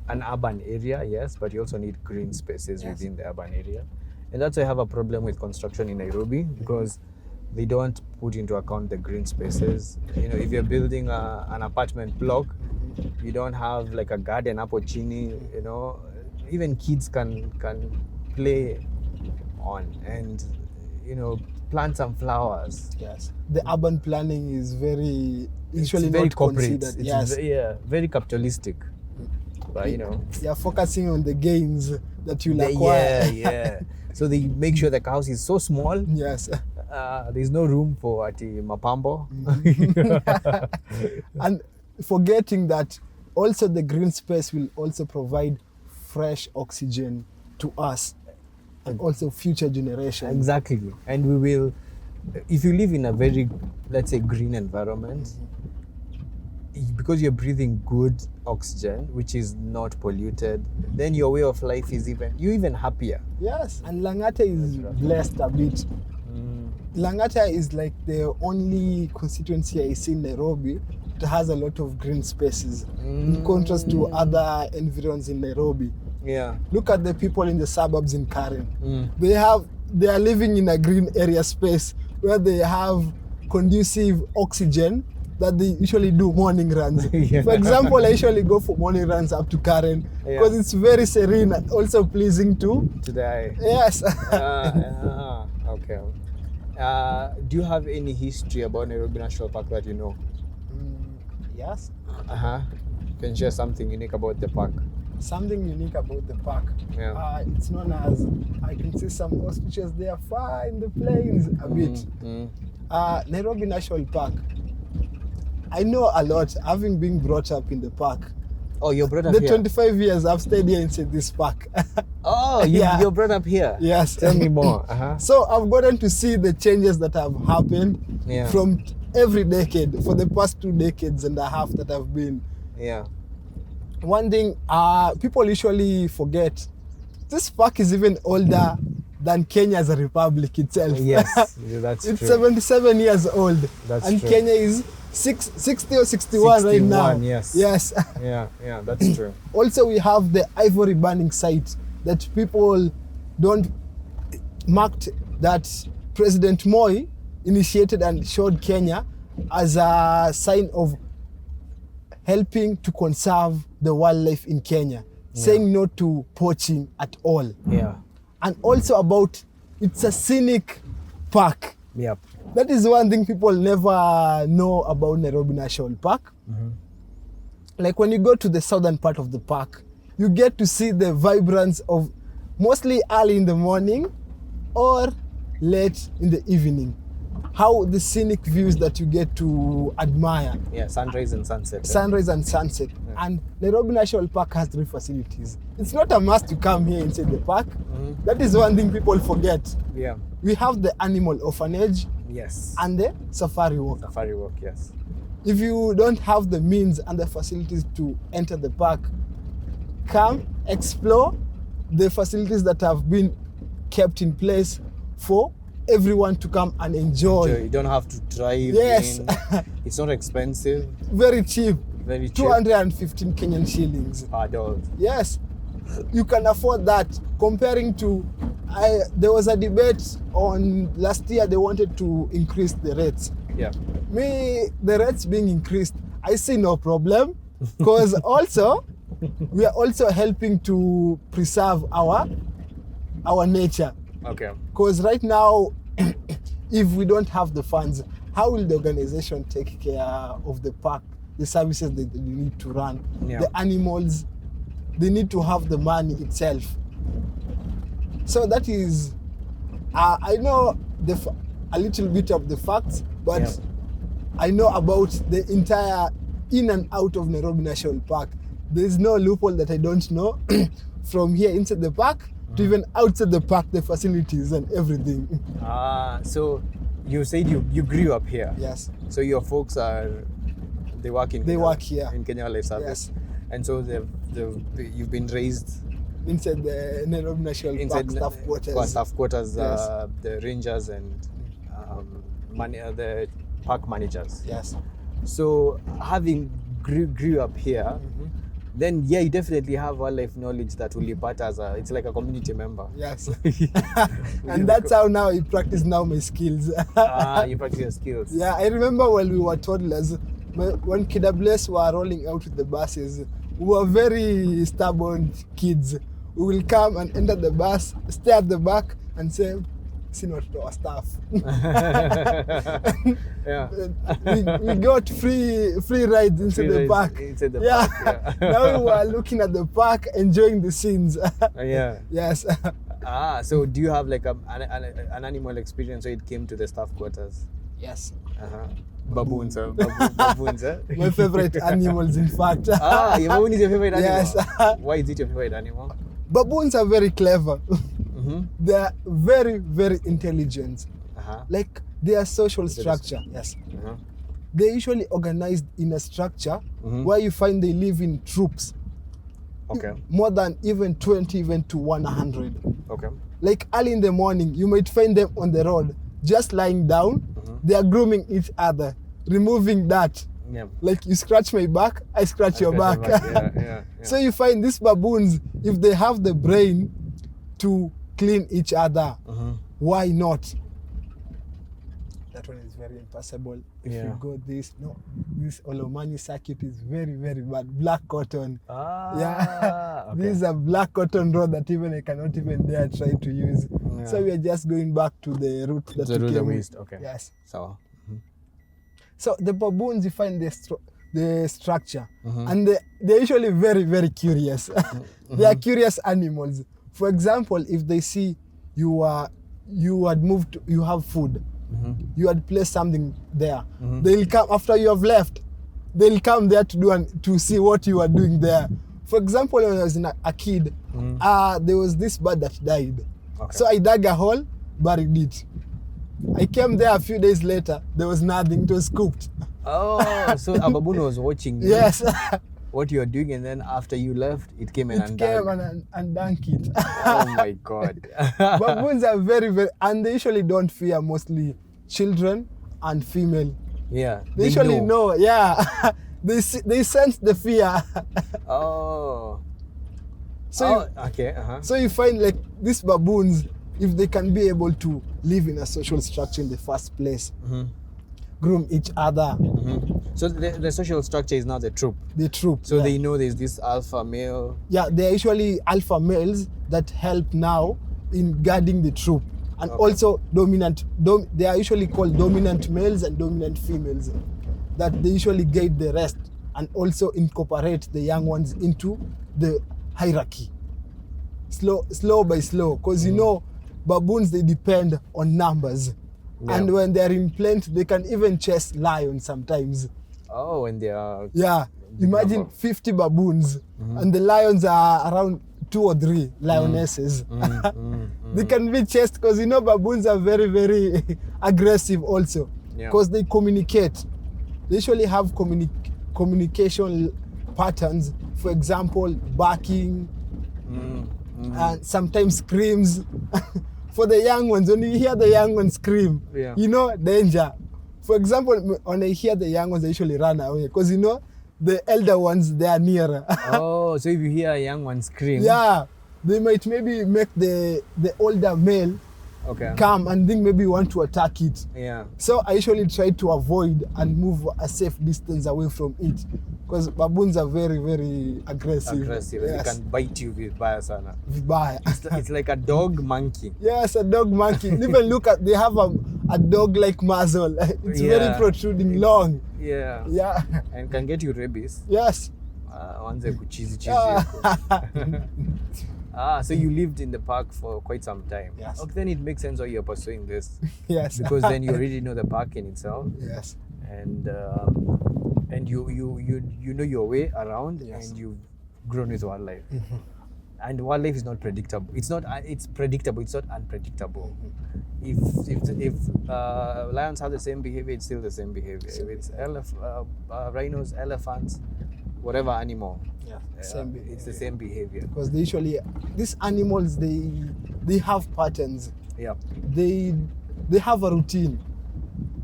an urban area, yes, but you also need green spaces within the urban area. And that's why I have a problem with construction in Nairobi, because they don't put into account the green spaces. If you're building an apartment block, you don't have like a garden hapo chini, even kids can play on and plant some flowers. Yes. The urban planning is usually very not corporate. considered. It's very capitalistic. But you're focusing on the gains that you'll acquire. Yeah. So they make sure the house is so small. Yes. There's no room for mapambo. And forgetting that also the green space will also provide fresh oxygen to us and also future generations. Exactly. And we will, if you live in a very, let's say, green environment, because you're breathing good oxygen, which is not polluted, then your way of life is even happier. Yes. And Langata is blessed a bit. Langata is like the only constituency I see in Nairobi that has a lot of green spaces in contrast to other environs in Nairobi. Yeah. Look at the people in the suburbs in Karen. They are living in a green area space where they have conducive oxygen that they usually do morning runs. For example, I usually go for morning runs up to Karen because it's very serene and also pleasing to the eye. Yes. Okay. Do you have any history about Nairobi National Park that you know? Yes. Can you share something unique about the park? Something unique about the park. Yeah. It's known as, I can see some ostriches there far in the plains a bit. Nairobi National Park. I know a lot, having been brought up in the park. Oh, you're brought up here? here? 25 years I've stayed here inside this park. Oh, you're brought up here? Yes. Tell me more. So I've gotten to see the changes that have happened from every decade, for the past 2 decades and a half that I've been. Yeah. One thing people usually forget, this park is even older than Kenya as a republic itself. Yes, that's it's true. 77 years old. That's and true. Kenya is 60 or 61 right now. Yes. Yes. Yeah, that's true. Also, we have the ivory burning site that people don't marked that President Moi initiated and showed Kenya as a sign of helping to conserve the wildlife in Kenya, saying no to poaching at all. Yeah. And also about, it's a scenic park. Yep. That is one thing people never know about Nairobi National Park. Like when you go to the southern part of the park, you get to see the vibrance of mostly early in the morning or late in the evening. how the scenic views that you get to admire. Yeah, sunrise and sunset. Sunrise and sunset. Yeah. And Nairobi National Park has 3 facilities. It's not a must to come here inside the park. That is one thing people forget. Yeah. We have the animal orphanage Yes. and the safari walk. Safari walk, yes. If you don't have the means and the facilities to enter the park, come explore the facilities that have been kept in place for everyone to come and enjoy. So you don't have to drive Yes. in. It's not expensive. Very cheap. Very cheap. 215 Kenyan shillings. Adult. Yes, you can afford that. Comparing to, there was a debate on last year, they wanted to increase the rates. Yeah. Me, the rates being increased, I see no problem, because also we are also helping to preserve our nature. Okay. Because right now, if we don't have the funds, how will the organization take care of the park, the services that they need to run, Yeah. the animals? They need to have the money itself. So that is, I know a little bit of the facts, but Yeah. I know about the entire in and out of Nairobi National Park. There's no loophole that I don't know from here inside the park to even outside the park, the facilities and everything. So you said you grew up here. Yes. So your folks they work in They work here. in Kenya Life Service. Yes. And so you've been raised Inside the Nairobi National inside Park staff quarters. Staff quarters, Yes. the rangers and the park managers. Yes. So having grew up here, then yeah, you definitely have wildlife knowledge that will impart as it's like a community member. Yes. And that's how now I practice now my skills. You practice your skills. Yeah, I remember when we were toddlers, when KWS were rolling out with the buses, we were very stubborn kids. We will come and enter the bus, stay at the back and say, see not our stuff. Yeah. we got free rides inside the park. Inside the Yeah. park. Yeah. Now we were looking at the park, enjoying the scenes. Yeah. Yes. So do you have like an animal experience when it came to the staff quarters? Yes. Baboons, baboons, eh? My favorite animals, in fact. Your baboon is your favorite animal? Yes. Why is it your favorite animal? Baboons are very clever. Mm-hmm. They are very, very intelligent. Uh-huh. Like their social structure. Yes. Uh-huh. They're usually organized in a structure where you find they live in troops. Okay. More than even 20, even to 100. Okay. Like early in the morning, you might find them on the road, just lying down. They are grooming each other, removing that. Yeah. Like you scratch my back, I scratch your back. Yeah. So you find these baboons, if they have the brain to clean each other, why not? That one is very impossible. If you go this Olomani circuit is very, very bad. Black cotton. Yeah. Okay. This is a black cotton road that even I cannot even dare try to use. Yeah. So we are just going back to the route that The we route came that we with. used, okay. Yes. So, So the baboons, you find the structure, and they're usually very, very curious. They are curious animals. For example, if they see you had moved, you have food, you had placed something there, they'll come after you have left. They'll come there to see what you are doing there. For example, when I was a kid, there was this bird that died. Okay. So I dug a hole, buried it. I came there a few days later, there was nothing, it was cooked. so a baboon was watching you, Yes. what you are doing, and then after you left, it came and It came undone. and dunk it. Oh my God. Baboons are very, very, and they usually don't fear mostly children and female. Yeah. They usually know, yeah. They sense the fear. Okay. So you find like these baboons, if they can be able to live in a social structure in the first place, groom each other, So the social structure is now the troop. the troop. So yeah. they know there's this alpha male. Yeah, they're usually alpha males that help now in guarding the troop. And Okay. also they are usually called dominant males and dominant females, that they usually guide the rest and also incorporate the young ones into the hierarchy. Slow by slow, because you know, baboons, they depend on numbers. Yeah. And when they're in plenty, they can even chase lions sometimes. Oh, and they are. Yeah, Big imagine number. 50 baboons, and the lions are around 2 or 3 lionesses. They can be chased because baboons are very, very aggressive also, Yeah. because they communicate. They usually have communication patterns. For example, barking, and sometimes screams. For the young ones, when you hear the young ones scream, Yeah. danger. For example, when I hear the young ones, they usually run away because the elder ones, they are nearer. Oh, so if you hear a young one scream. Yeah, they might maybe make the older male Okay. come and think maybe want to attack it. Yeah. So I usually try to avoid and move a safe distance away from it, because baboons are very, very aggressive. Aggressive. And Yes. they can bite you with sana. Vibaya. It's like a dog monkey. Yes, a dog monkey. Even look at, they have a dog-like muzzle. It's very Yeah. protruding, long. Yeah. Yeah. And can get you rabies. Yes. Wanze kuchizi chizi. Yeah. So you lived in the park for quite some time. Yes. Okay, then it makes sense why you're pursuing this. Yes. Because then you already know the park in itself. Yes. And you know your way around. Yes. And you've grown with wildlife. And wildlife is not predictable. It's not. It's predictable. It's not unpredictable. If lions have the same behavior, it's still the same behavior. If it's rhinos, elephants, whatever animal, Yeah. it's the same behavior. Because they usually, these animals, they have patterns. Yeah. They have a routine,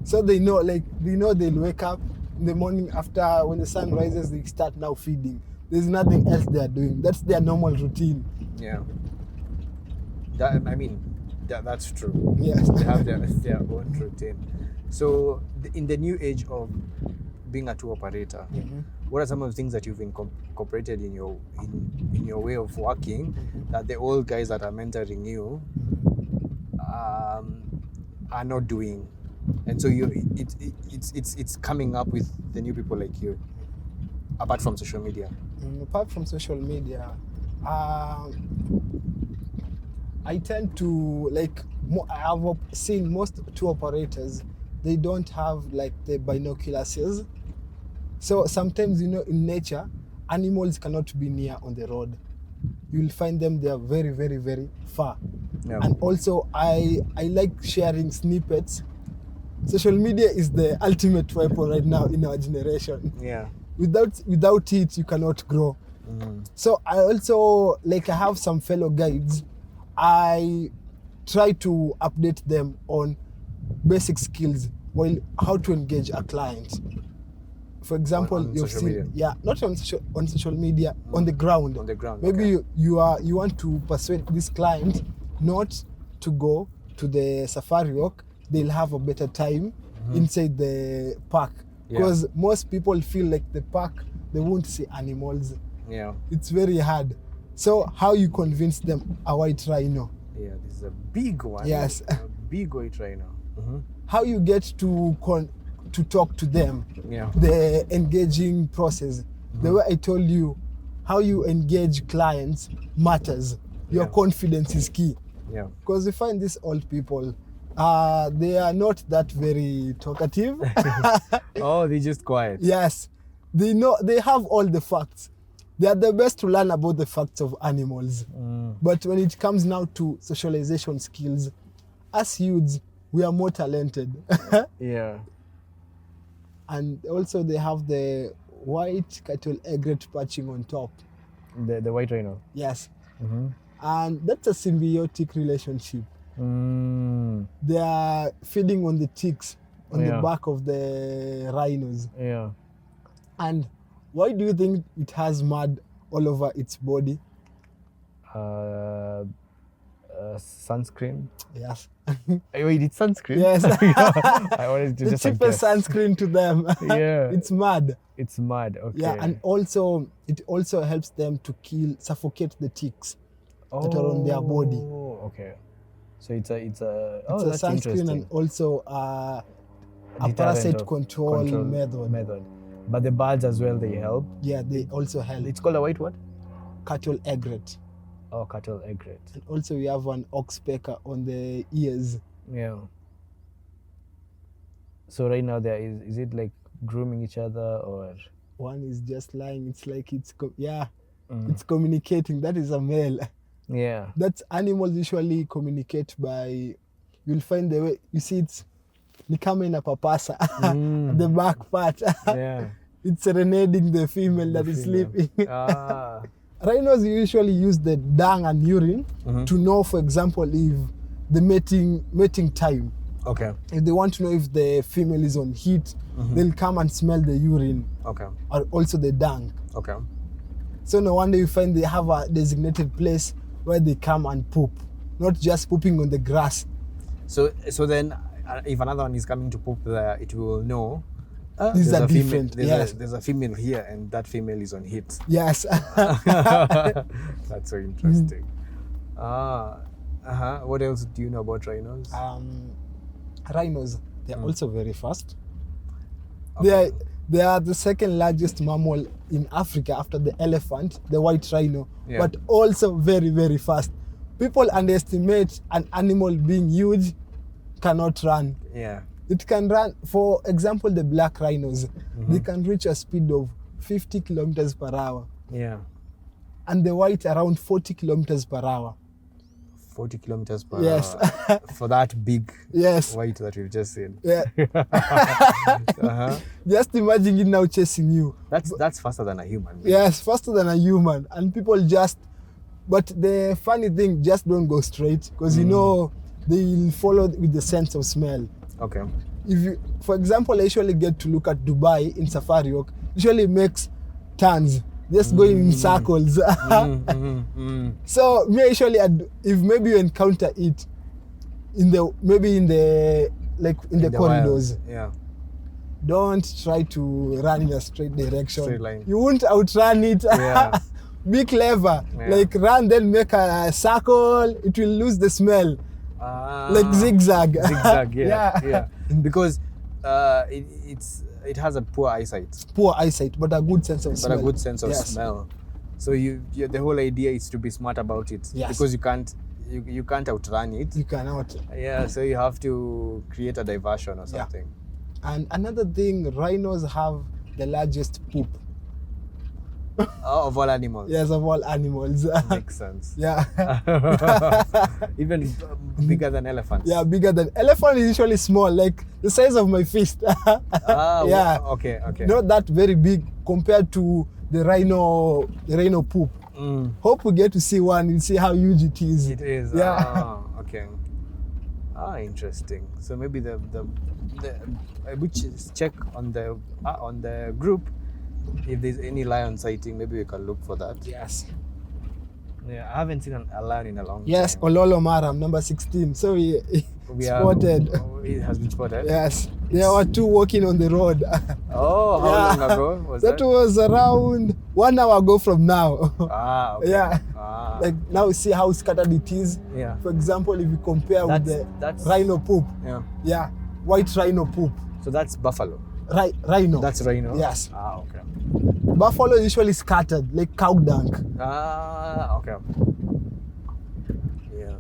so they know they'll wake up in the morning after when the sun rises. They start now feeding. There's nothing else they are doing. That's their normal routine. Yeah. That's true. Yes. They have their own routine. So in the new age of being a tour operator, what are some of the things that you've incorporated in your way of working that the old guys that are mentoring you are not doing, and so it's coming up with the new people like you, apart from social media? Apart from social media, I tend to I have seen most tour operators, they don't have the binoculars. So sometimes in nature, animals cannot be near on the road. You'll find them, they are very, very, very far. Yeah. And also I like sharing snippets. Social media is the ultimate weapon right now in our generation. Yeah. Without it, you cannot grow. So I also, I have some fellow guides, I try to update them on basic skills, how to engage a client. For example, on you've social seen, media? yeah, not on social media, on the ground. On the ground. Maybe okay. you want to persuade this client not to go to the safari walk. They'll have a better time inside the park, because most people feel like the park, they won't see animals. Yeah. It's very hard. So how you convince them a white rhino? Yeah, this is a big one. Yes. A big white rhino. How you get to talk to them? Yeah. The engaging process. The way I told you, how you engage clients matters. Your confidence is key. Yeah. Because you find these old people, they are not that very talkative. Oh, they're just quiet. Yes, they have all the facts. They are the best to learn about the facts of animals. But when it comes now to socialization skills, as youths, we are more talented. Yeah. And also they have the white cattle egret perching on top. The white rhino. Yes. And that's a symbiotic relationship. They are feeding on the chicks on the back of the rhinos. Yeah. And why do you think it has mud all over its body? Sunscreen. Yes. Wait, it's sunscreen? Yes. I wanted to The just cheapest guess. sunscreen to them. Yeah. It's mud. It's mud. Okay. Yeah, and also it also helps them to suffocate the ticks that are on their body. Oh, okay. So it's a It's that's a sunscreen interesting. and also a Deterrent parasite of control method. But the birds as well, they help. Yeah, they also help. It's called a white what? Cattle egret. Oh, cattle egret. And also we have an oxpecker on the ears. Yeah. So right now there is it like grooming each other or? One is just lying. It's like it's it's communicating. That is a male. Yeah. That's animals usually communicate by. You'll find the way you see it's. Ni kama inapapasa the back part. Yeah. It's serenading the female that is sleeping. Ah. Rhinos usually use the dung and urine to know, for example, if the mating time. Okay. If they want to know if the female is on heat, they'll come and smell the urine. Okay. Or also the dung. Okay. So no wonder you find they have a designated place where they come and poop, not just pooping on the grass. So then, if another one is coming to poop there, it will know. These are different. Yes. There's a female here, and that female is on heat. Yes. That's so interesting. What else do you know about rhinos? Rhinos, they're also very fast. Okay. They are the second largest mammal in Africa after the elephant, the white rhino, but also very, very fast. People underestimate an animal being huge cannot run. Yeah. It can run, for example, the black rhinos, they can reach a speed of 50 kilometers per hour. Yeah. And the white around 40 kilometers per hour. 40 kilometers per Yes. hour. For that big Yes. white that we've just seen. Yeah. Just imagine it now chasing you. That's faster than a human. Yes, faster than a human. And people but the funny thing, just don't go straight because you know they'll follow with the sense of smell. Okay. If you, for example, I usually get to look at Dubai in Safari Walk, usually makes turns, just going in circles. So me usually, if maybe you encounter it in the corridors, wild. Yeah. don't try to run in a straight direction. Straight line. You won't outrun it. Yeah. Be clever. Yeah. Like run, then make a circle. It will lose the smell. Like zigzag. Zigzag, Yeah. yeah. Because it has a poor eyesight. Poor eyesight, but a good sense of smell. But a good sense of Yes. smell. So the whole idea is to be smart about it. Yes. Because you can't outrun it. You cannot. Yeah, so you have to create a diversion or something. And another thing, rhinos have the largest poop. Of all animals. Yes, of all animals. Makes sense. Yeah. Even bigger than elephants. Yeah, bigger than elephant is usually small, like the size of my fist. Yeah. Okay. Not that very big compared to the rhino poop. Hope we get to see one and see how huge it is. It is. Yeah. Okay. Interesting. So maybe the which is check on the group if there's any lion sighting. Maybe we can look for that. Yes. Yeah, I haven't seen a lion in a long Yes, time. Ololo Maram, number 16. So we spotted. It has been spotted. Yes. There were two walking on the road. Oh, how long ago was that? That was around 1 hour ago from now. Okay. Yeah. Ah. Like now see how scattered it is. Yeah. For example, if you compare with That's rhino poop. Yeah. Yeah. White rhino poop. So that's buffalo. Rhino. That's rhino. Yes. Okay. Buffalo is usually scattered, like cow dung. Okay. Yeah.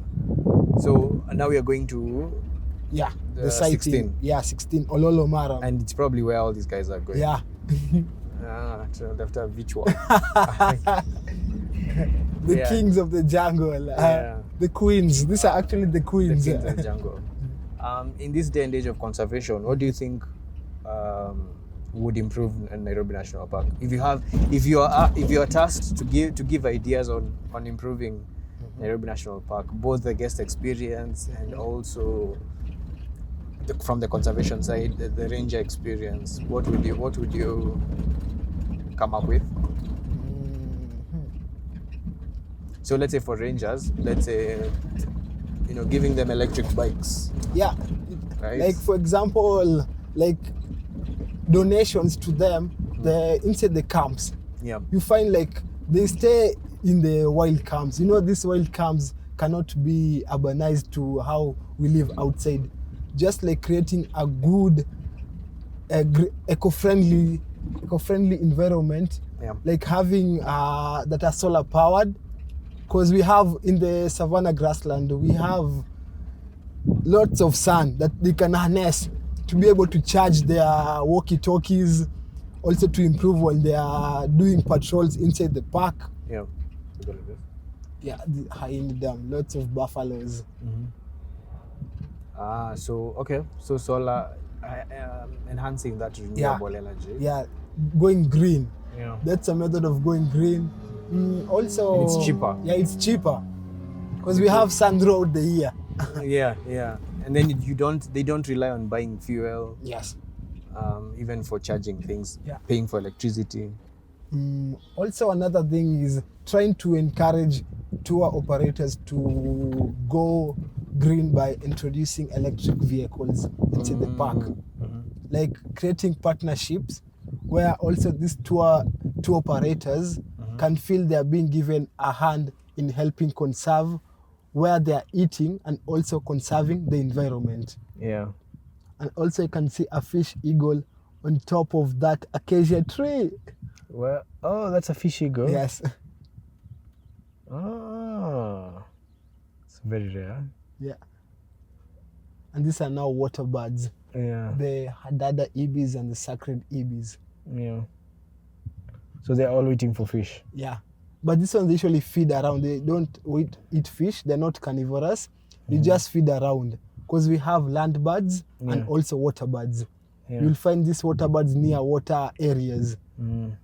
So now we are going to Yeah. The sighting. 16. Yeah, 16. Ololo Maram. And it's probably where all these guys are going. Yeah. So after which one? The kings of the jungle. The queens. These are actually the queens. The kings of the jungle. In this day and age of conservation, what do you think would improve Nairobi National Park? If you are tasked to give ideas on improving Nairobi National Park, both the guest experience and also from the conservation side, the ranger experience, what would you come up with? So let's say for rangers, giving them electric bikes. Yeah. Right? Like for example, like donations to them, inside the camps. Yeah. You find like they stay in the wild camps. These wild camps cannot be urbanized to how we live outside. Just like creating a good, eco-friendly environment. Yeah. Like having that are solar powered. Because we have in the savannah grassland, we have lots of sun that they can harness to be able to charge their walkie-talkies, also to improve when they are doing patrols inside the park. Yeah. Yeah, the hyena dam, lots of buffaloes. So solar enhancing that renewable energy. Yeah, going green. Yeah. That's a method of going green. Also, And it's cheaper. Yeah, it's cheaper because we have sun throughout the year. Yeah. And then they don't rely on buying fuel. Yes. Even for charging things, Yeah. paying for electricity. Also, another thing is trying to encourage tour operators to go green by introducing electric vehicles into the park. Like creating partnerships where also these tour operators can feel they are being given a hand in helping conserve where they are eating and also conserving the environment. Yeah. And also you can see a fish eagle on top of that acacia tree. Well, that's a fish eagle. Yes. Oh, it's very rare. Yeah. And these are now water birds. Yeah. The Hadada ibis and the sacred ibis. Yeah. So they're all waiting for fish. Yeah. But these ones usually feed around. They don't eat fish. They're not carnivorous. They just feed around. Because we have land birds and also water birds. Yeah. You'll find these water birds near water areas. And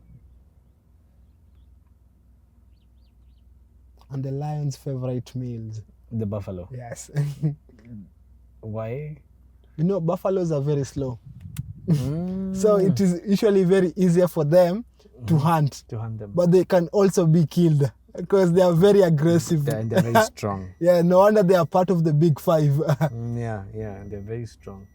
the lion's favorite meals. The buffalo. Yes. Why? You know, buffaloes are very slow. So it is usually very easier for them to hunt. To hunt them. But they can also be killed because they are very aggressive. They're very strong. Yeah, no wonder they are part of the big five. Yeah, they're very strong.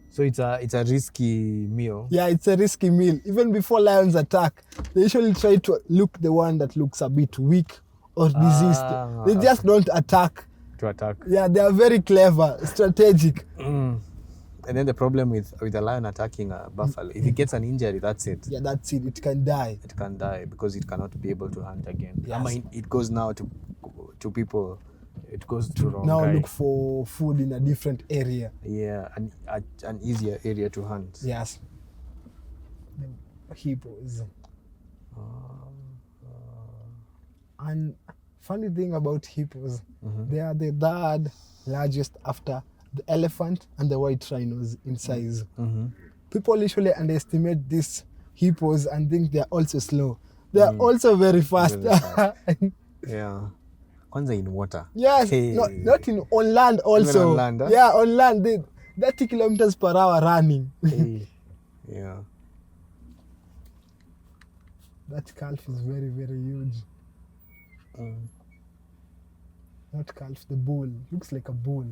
So it's a risky meal. Yeah, it's a risky meal. Even before lions attack, they usually try to look the one that looks a bit weak or diseased. They just don't attack. To attack. Yeah, they are very clever, strategic. And then the problem with a lion attacking a buffalo, if it gets an injury, that's it. Yeah, that's it. It can die. It can die because it cannot be able to hunt again. Yes. I mean, it goes now to people. It goes to wrong Now guy. look for food in a different area. Yeah, an easier area to hunt. Yes. The hippos. And funny thing about hippos, they are the third largest after the elephant and the white rhinos in size. People usually underestimate these hippos and think they are also slow. They are also very fast. Very fast. Yeah. Kwanza in water. Yes, Hey. not on land also. Even on land, huh? Yeah, on land, 30 kilometers per hour running. Hey. Yeah. That calf is very, very huge. Not calf, the bull. Looks like a bull.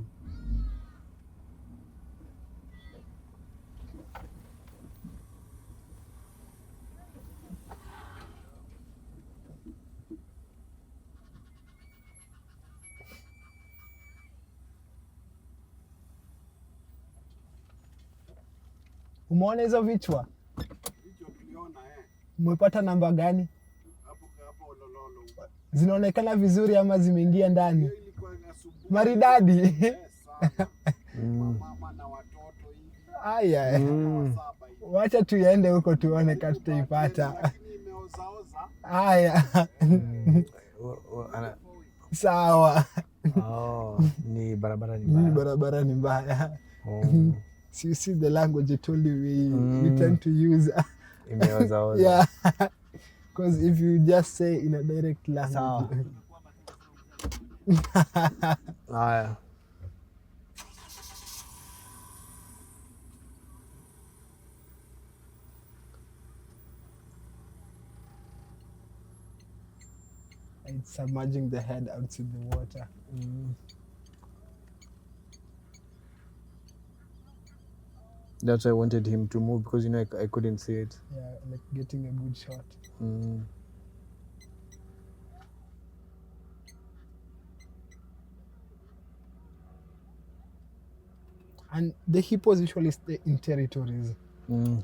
Umeona hizo vichwa? Umepata namba gani? Zinaonekana vizuri ama zimeingia ndani? Maridadi. Aya. Wacha tuende huko tuone kama tutaipata. Aya. Sawa. Ni barabara ni Ni mbaya. barabara ni mbaya. So you see the language I told you we tend to use. Imeoza. Yeah. Because if you just say in a direct language. Haya. It's submerging the head outside the water. That's why I wanted him to move because I couldn't see it. Yeah, like getting a good shot. And the hippos usually stay in territories,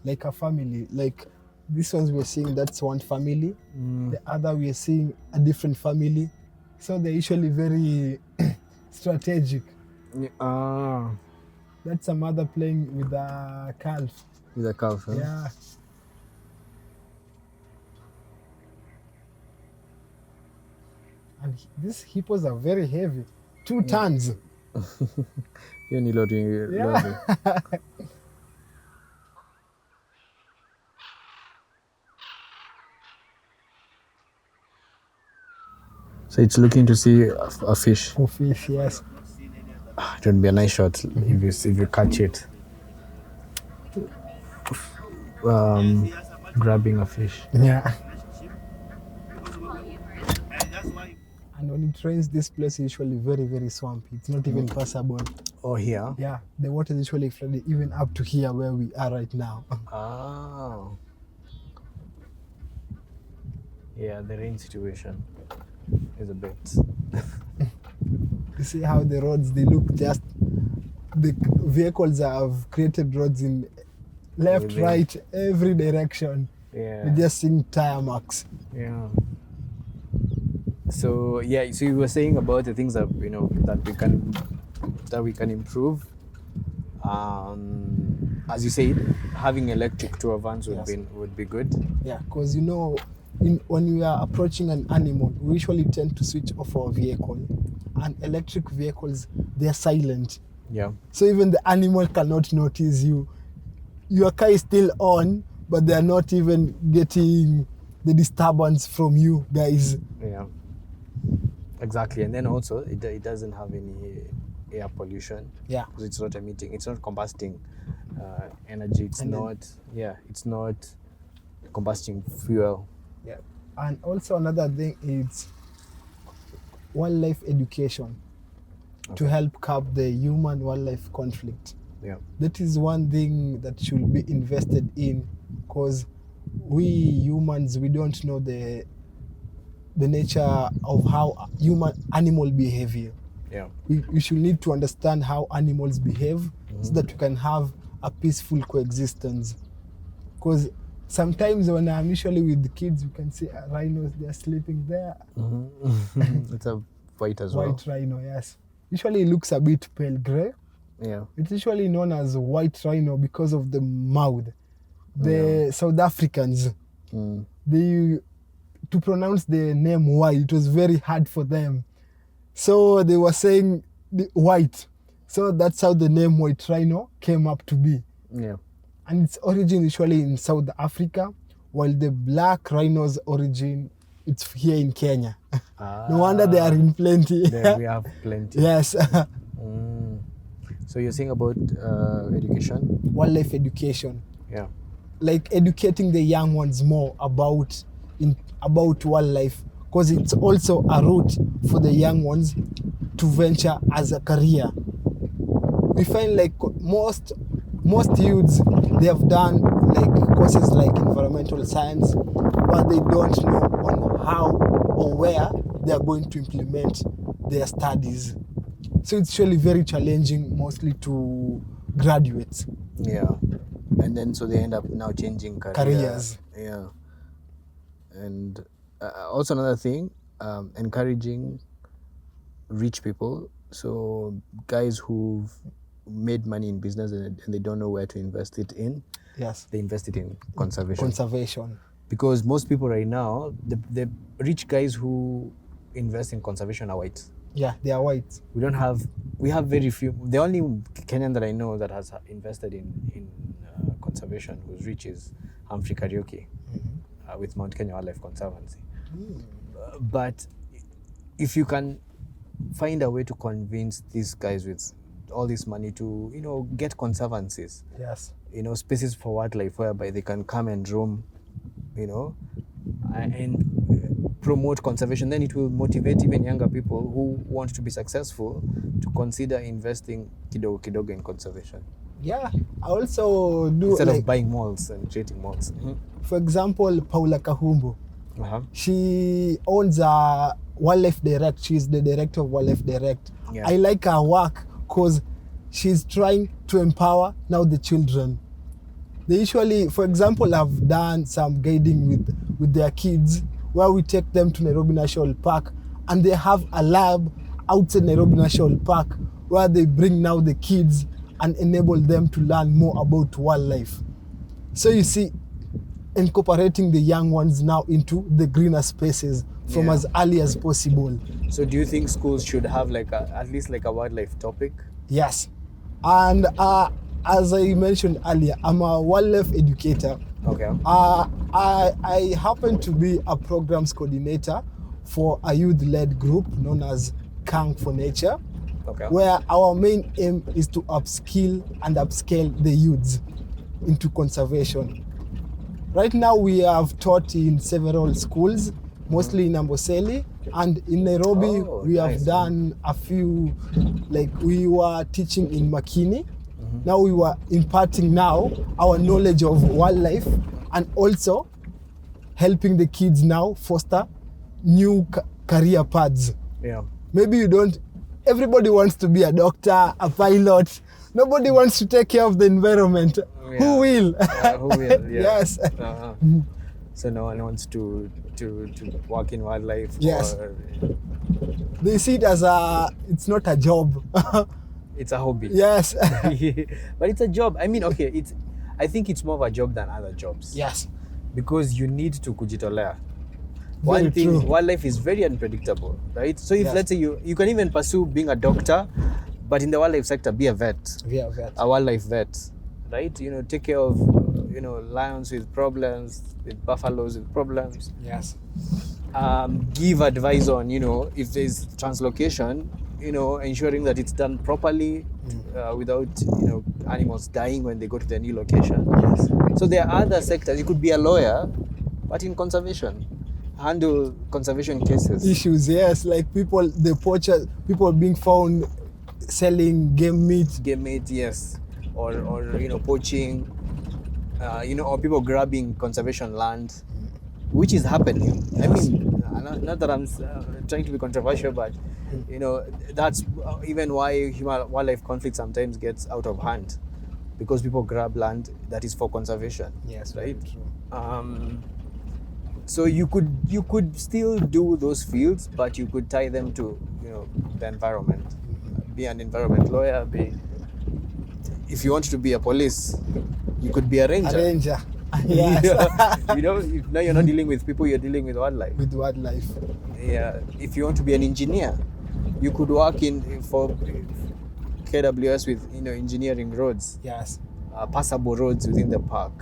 like a family. Like these ones we're seeing, that's one family. The other we're seeing a different family. So they're usually very strategic. That's a mother playing with a calf. With a calf, huh? Yeah. And these hippos are very heavy. 2 tons. Hiyo ni lori. Yeah. So it's looking to see a fish. For fish, yes. It would be a nice shot if you catch it. Grabbing a fish. Yeah. And when it rains, this place is usually very, very swampy. It's not even passable. Oh, here? Yeah, the water is usually flooded even up to here where we are right now. Oh. Yeah, the rain situation is a bit. You see how the roads, they look just, the vehicles have created roads in left, Everything. right, every direction. Yeah. We're just seeing tire marks. Yeah. So yeah, so you were saying about the things that that we can improve. As you said, having electric tour vans would be good. Yeah, because when we are approaching an animal, we usually tend to switch off our vehicle. And electric vehicles, they're silent. Yeah. So even the animal cannot notice you. Your car is still on, but they're not even getting the disturbance from you guys. Yeah. Exactly, and then also it doesn't have any air pollution. Yeah. Because it's not emitting, it's not combusting energy. It's not combusting fuel. Yeah. And also another thing is wildlife education to help curb the human-wildlife conflict. Yeah. That is one thing that should be invested in, because we humans, we don't know the nature of how animal behavior. Yeah. We should need to understand how animals behave so that we can have a peaceful coexistence. Because sometimes when I'm usually with the kids, you can see rhinos, they're sleeping there. It's a white as well. White rhino, yes. Usually it looks a bit pale gray. Yeah. It's usually known as white rhino because of the mouth. The South Africans, to pronounce the name white, it was very hard for them. So they were saying the white. So that's how the name white rhino came up to be. Yeah. And its origin usually in South Africa, while the black rhino's origin, it's here in Kenya. No wonder they are in plenty. There we have plenty. Yes. So you're saying about education? Wildlife education. Yeah. Like educating the young ones more about wildlife, because it's also a route for the young ones to venture as a career. We find like most youths, they have done like courses like environmental science, but they don't know on how or where they are going to implement their studies. So it's really very challenging, mostly to graduates. Yeah. And then so they end up now changing Careers. Yeah. And also another thing, encouraging rich people. So guys who've made money in business and they don't know where to invest it in. Yes. They invest it in conservation. Conservation. Because most people right now, the rich guys who invest in conservation are white. Yeah, they are white. We have very few. The only Kenyan that I know that has invested in conservation who's rich is Humphrey Kariuki with Mount Kenya Wildlife Conservancy. But if you can find a way to convince these guys with all this money to, get conservancies, Yes. Spaces for wildlife whereby they can come and roam, and promote conservation, then it will motivate even younger people who want to be successful to consider investing kidogo in conservation. Yeah, I also do Instead of buying malls and creating malls. For example, Paula Kahumbo. She owns a Wildlife Direct. She's the director of Wildlife Direct. Yeah. I like her work because she's trying to empower now the children. They usually, for example, have done some guiding with their kids where we take them to Nairobi National Park, and they have a lab outside Nairobi National Park where they bring now the kids and enable them to learn more about wildlife. So you see, incorporating the young ones now into the greener spaces from as early as possible. So do you think schools should have like at least like a wildlife topic? Yes. And as I mentioned earlier, I'm a wildlife educator. Okay. I happen to be a programs coordinator for a youth-led group known as Kang for Nature, Okay. where our main aim is to upskill and upscale the youths into conservation. Right now we have taught in several schools, mostly in Amboseli, and in Nairobi we have done a few, like we were teaching in Makini. Now we were imparting now our knowledge of wildlife and also helping the kids now foster new career paths. Yeah. Maybe you don't, everybody wants to be a doctor, a pilot. Nobody wants to take care of the environment. Yeah. Who will? Who will? Yeah. Yes. So no one wants to work in wildlife. Yes. Or They see it as it's not a job. it's a hobby. Yes. But it's a job. I mean, okay, I think it's more of a job than other jobs. Yes. Because you need to kujitolea. Very One thing, true. wildlife is very unpredictable, right? So if Yes. let's say you can even pursue being a doctor, but in the wildlife sector, be a vet, We are vet. a wildlife vet, right? Take care of, lions with problems, with buffaloes with problems. Yes. Give advice on, if there's translocation, ensuring that it's done properly without, animals dying when they go to their new location. Yes. So there are other sectors. You could be a lawyer, but in conservation, handle conservation cases. Issues, yes, like the poachers, people being found selling game meat. Game meat, yes, or poaching, or people grabbing conservation land, which is happening. Yes. I mean, not that I'm trying to be controversial, but that's even why human wildlife conflict sometimes gets out of hand, because people grab land that is for conservation. Yes, right. very true. So you could still do those fields, but you could tie them to the environment. Be an environment lawyer. If you want to be a police, you could be a ranger. A ranger. Yes. Now you're not dealing with people, you're dealing with wildlife. With wildlife. Yeah. If you want to be an engineer, you could work for KWS with engineering roads. Yes. Passable roads within the park.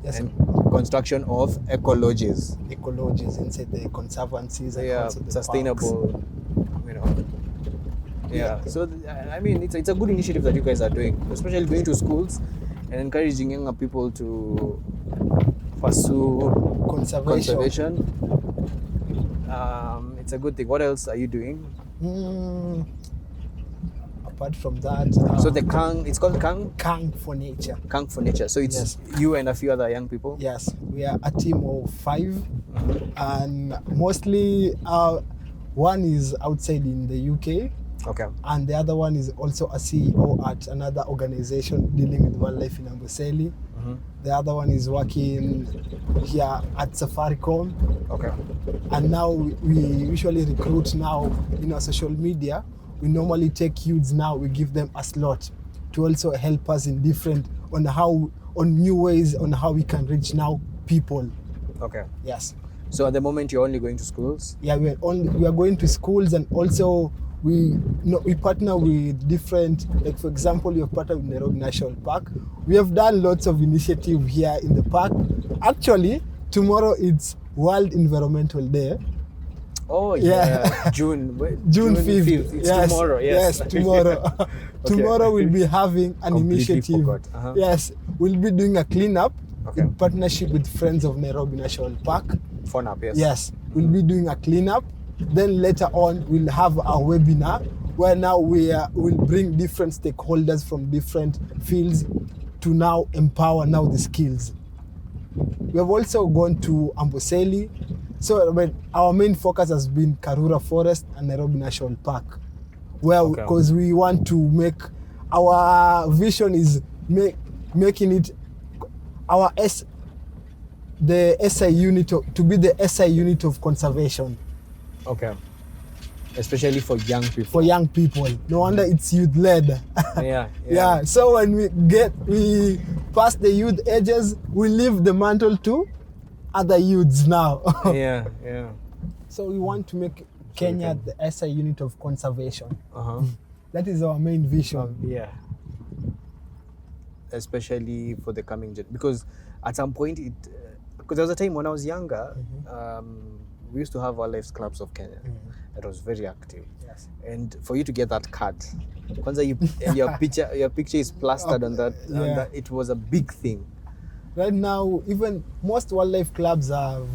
Yes. And construction of ecologies. Ecologies inside the conservancies and Yeah, also the sustainable. parks. Yeah. So I mean, it's a good initiative that you guys are doing, especially going to schools and encouraging younger people to pursue conservation. It's a good thing. What else are you doing? Apart from that, So the Kang, it's called Kang? Kang for Nature. Kang for Nature. So it's Yes. you and a few other young people? Yes, we are a team of 5, and mostly one is outside in the UK, Okay. and the other one is also a CEO at another organization dealing with wildlife in Amboseli. The other one is working here at Safaricom, Okay. and now we usually recruit now in our social media. We normally take youths now, we give them a slot to also help us in on new ways on how we can reach now people. Okay. Yes. So at the moment you're only going to schools? Yeah, we are going to schools, and also we partner with different, like for example, we have partnered with Nairobi National Park. We have done lots of initiative here in the park. Actually, tomorrow it's World Environmental Day. Oh Yeah. June 5th. It's yes. tomorrow. Yes. Tomorrow. Okay. Tomorrow we'll be having an Completely initiative. forgot. Uh-huh. Yes, we'll be doing a cleanup Okay. in partnership with Friends of Nairobi National Park. Phone up, yes. Yes, we'll be doing a cleanup. Then later on, we'll have a webinar where now we'll bring different stakeholders from different fields to now empower now the skills. We have also gone to Amboseli. So our main focus has been Karura Forest and Nairobi National Park, where because we want to make our vision is making it the SI unit to be the SI unit of conservation. Okay. especially for young people. For young people. No wonder it's youth-led. Yeah. So when we pass the youth ages, we leave the mantle to other youths now. Yeah. So we want to make Kenya the SI unit of conservation. That is our main vision. Yeah. Especially for the coming gen, because at some point because there was a time when I was younger, we used to have wildlife clubs of Kenya. It was very active. Yes. And for you to get that card, kwanza your picture is plastered on that, it was a big thing. Right now, even most wildlife clubs have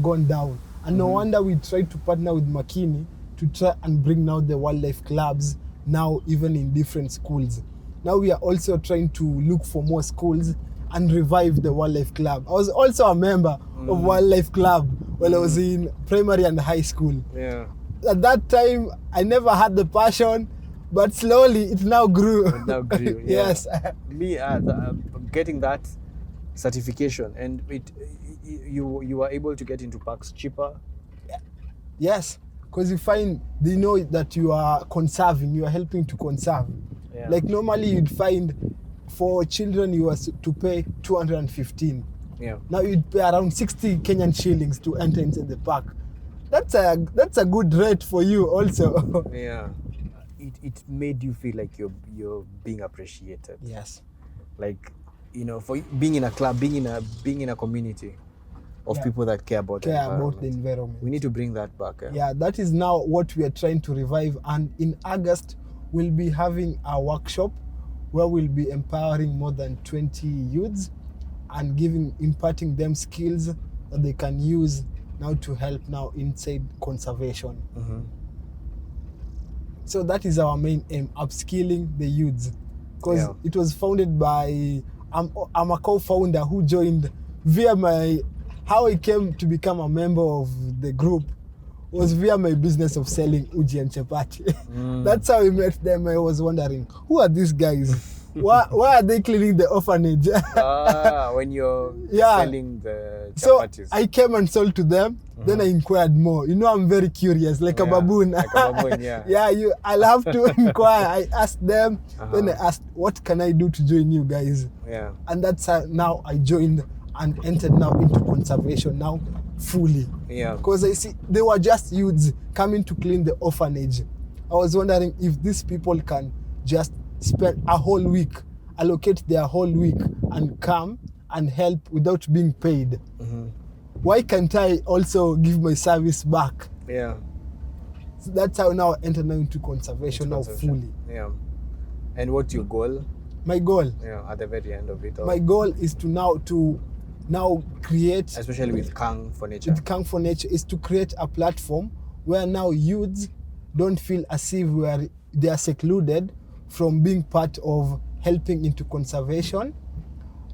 gone down. And no wonder we try to partner with Makini to try and bring now the wildlife clubs now even in different schools. Now we are also trying to look for more schools and revive the wildlife club. I was also a member of wildlife club while I was in primary and high school. Yeah. At that time, I never had the passion, but slowly it now grew. Yes. Me, getting that certification, and you were able to get into parks cheaper. Yes, because you find they know that you are conserving, you are helping to conserve. Yeah. Like normally you'd find for children you are to pay 215. Yeah. Now you'd pay around 60 Kenyan shillings to enter into the park. That's a good rate for you also. Yeah. It made you feel like you're being appreciated. Yes. Like, for being in a club, being in a community of people that care about the environment. We need to bring that back. Yeah, that is now what we are trying to revive, and in August we'll be having a workshop where we'll be empowering more than 20 youths and imparting them skills that they can use now to help now inside conservation. So that is our main aim, upskilling the youths, because it was founded by I'm a co-founder who joined via how I came to become a member of the group was via my business of selling uji and chapati. That's how we met them. I was wondering, who are these guys? why are they cleaning the orphanage? When you're selling the chapatis. So I came and sold to them. Then I inquired more. I'm very curious, like a baboon. Like a baboon, I'll have to inquire. I asked them. Then I asked, what can I do to join you guys? Yeah. And that's how now I joined and entered now into conservation now fully. Yeah. Because I see they were just youths coming to clean the orphanage. I was wondering if these people can just spend a whole week, allocate their whole week and come and help without being paid. Why can't I also give my service back? Yeah. So that's how now I enter now into conservation now fully. Yeah. And what's your goal? My goal? Yeah, at the very end of it all. My goal is to now create, especially with Kang for Nature. With Kang for Nature is to create a platform where now youths don't feel as if they are secluded from being part of helping into conservation,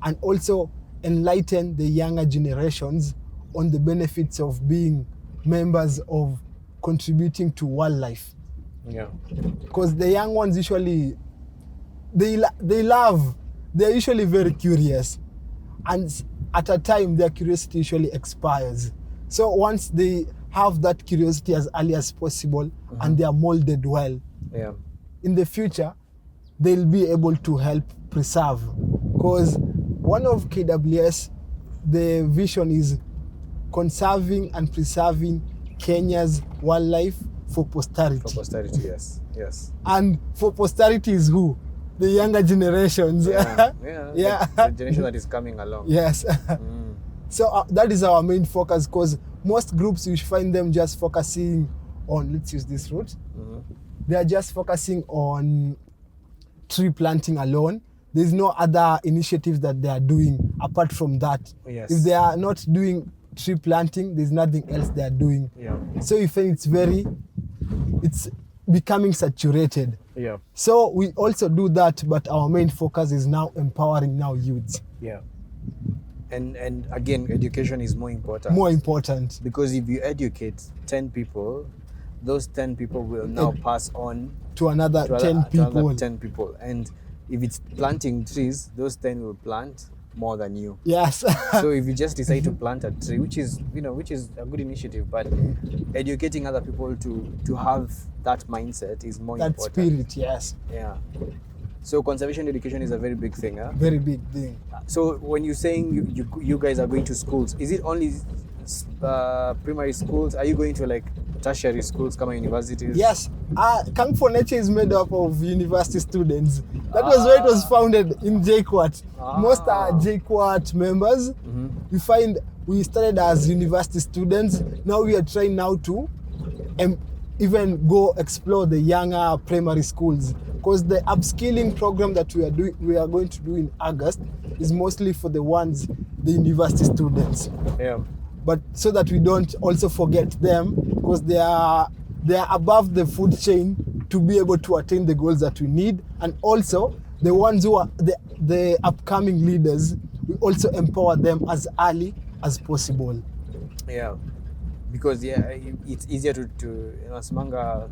and also enlighten the younger generations on the benefits of being members of contributing to wildlife. Yeah. Because the young ones usually, they're usually very curious, and at a time their curiosity usually expires. So once they have that curiosity as early as possible and they are molded well, in the future they'll be able to help preserve. Because one of KWS, the vision is conserving and preserving Kenya's wildlife for posterity. For posterity, yes. And for posterity is who? The younger generations. The generation that is coming along. Yes. So that is our main focus, because most groups you find them just focusing on, let's use this route, they are just focusing on tree planting alone. There's no other initiatives that they are doing apart from that. Yes. If they are not doing tree planting, there's nothing else they are doing. Yeah. So you find it's becoming saturated. Yeah. So we also do that, but our main focus is now empowering now youths. Yeah. And again, education is more important. More important. Because if you educate 10 people, those 10 people will now pass on to another 10 people. And if it's planting trees, those 10 will plant, more than you. Yes. So if you just decide to plant a tree, which is a good initiative, but educating other people to have that mindset is more that important. spirit, yes. Yeah. So conservation education is a very big thing, huh? Very big thing. So when you're saying you guys are going to schools, is it only primary schools? Are you going to like tertiary schools, come universities? Yes. Kang for Nature is made up of university students. That was where it was founded in JKUAT. Most are JKUAT members. We find we started as university students. Now we are trying now to even go explore the younger primary schools, because the upskilling program that we are going to do in August is mostly for the university students. Yeah. But so that we don't also forget them, because they are above the food chain to be able to attain the goals that we need. And also the ones who are the upcoming leaders, we also empower them as early as possible. Yeah, because it's easier to simanga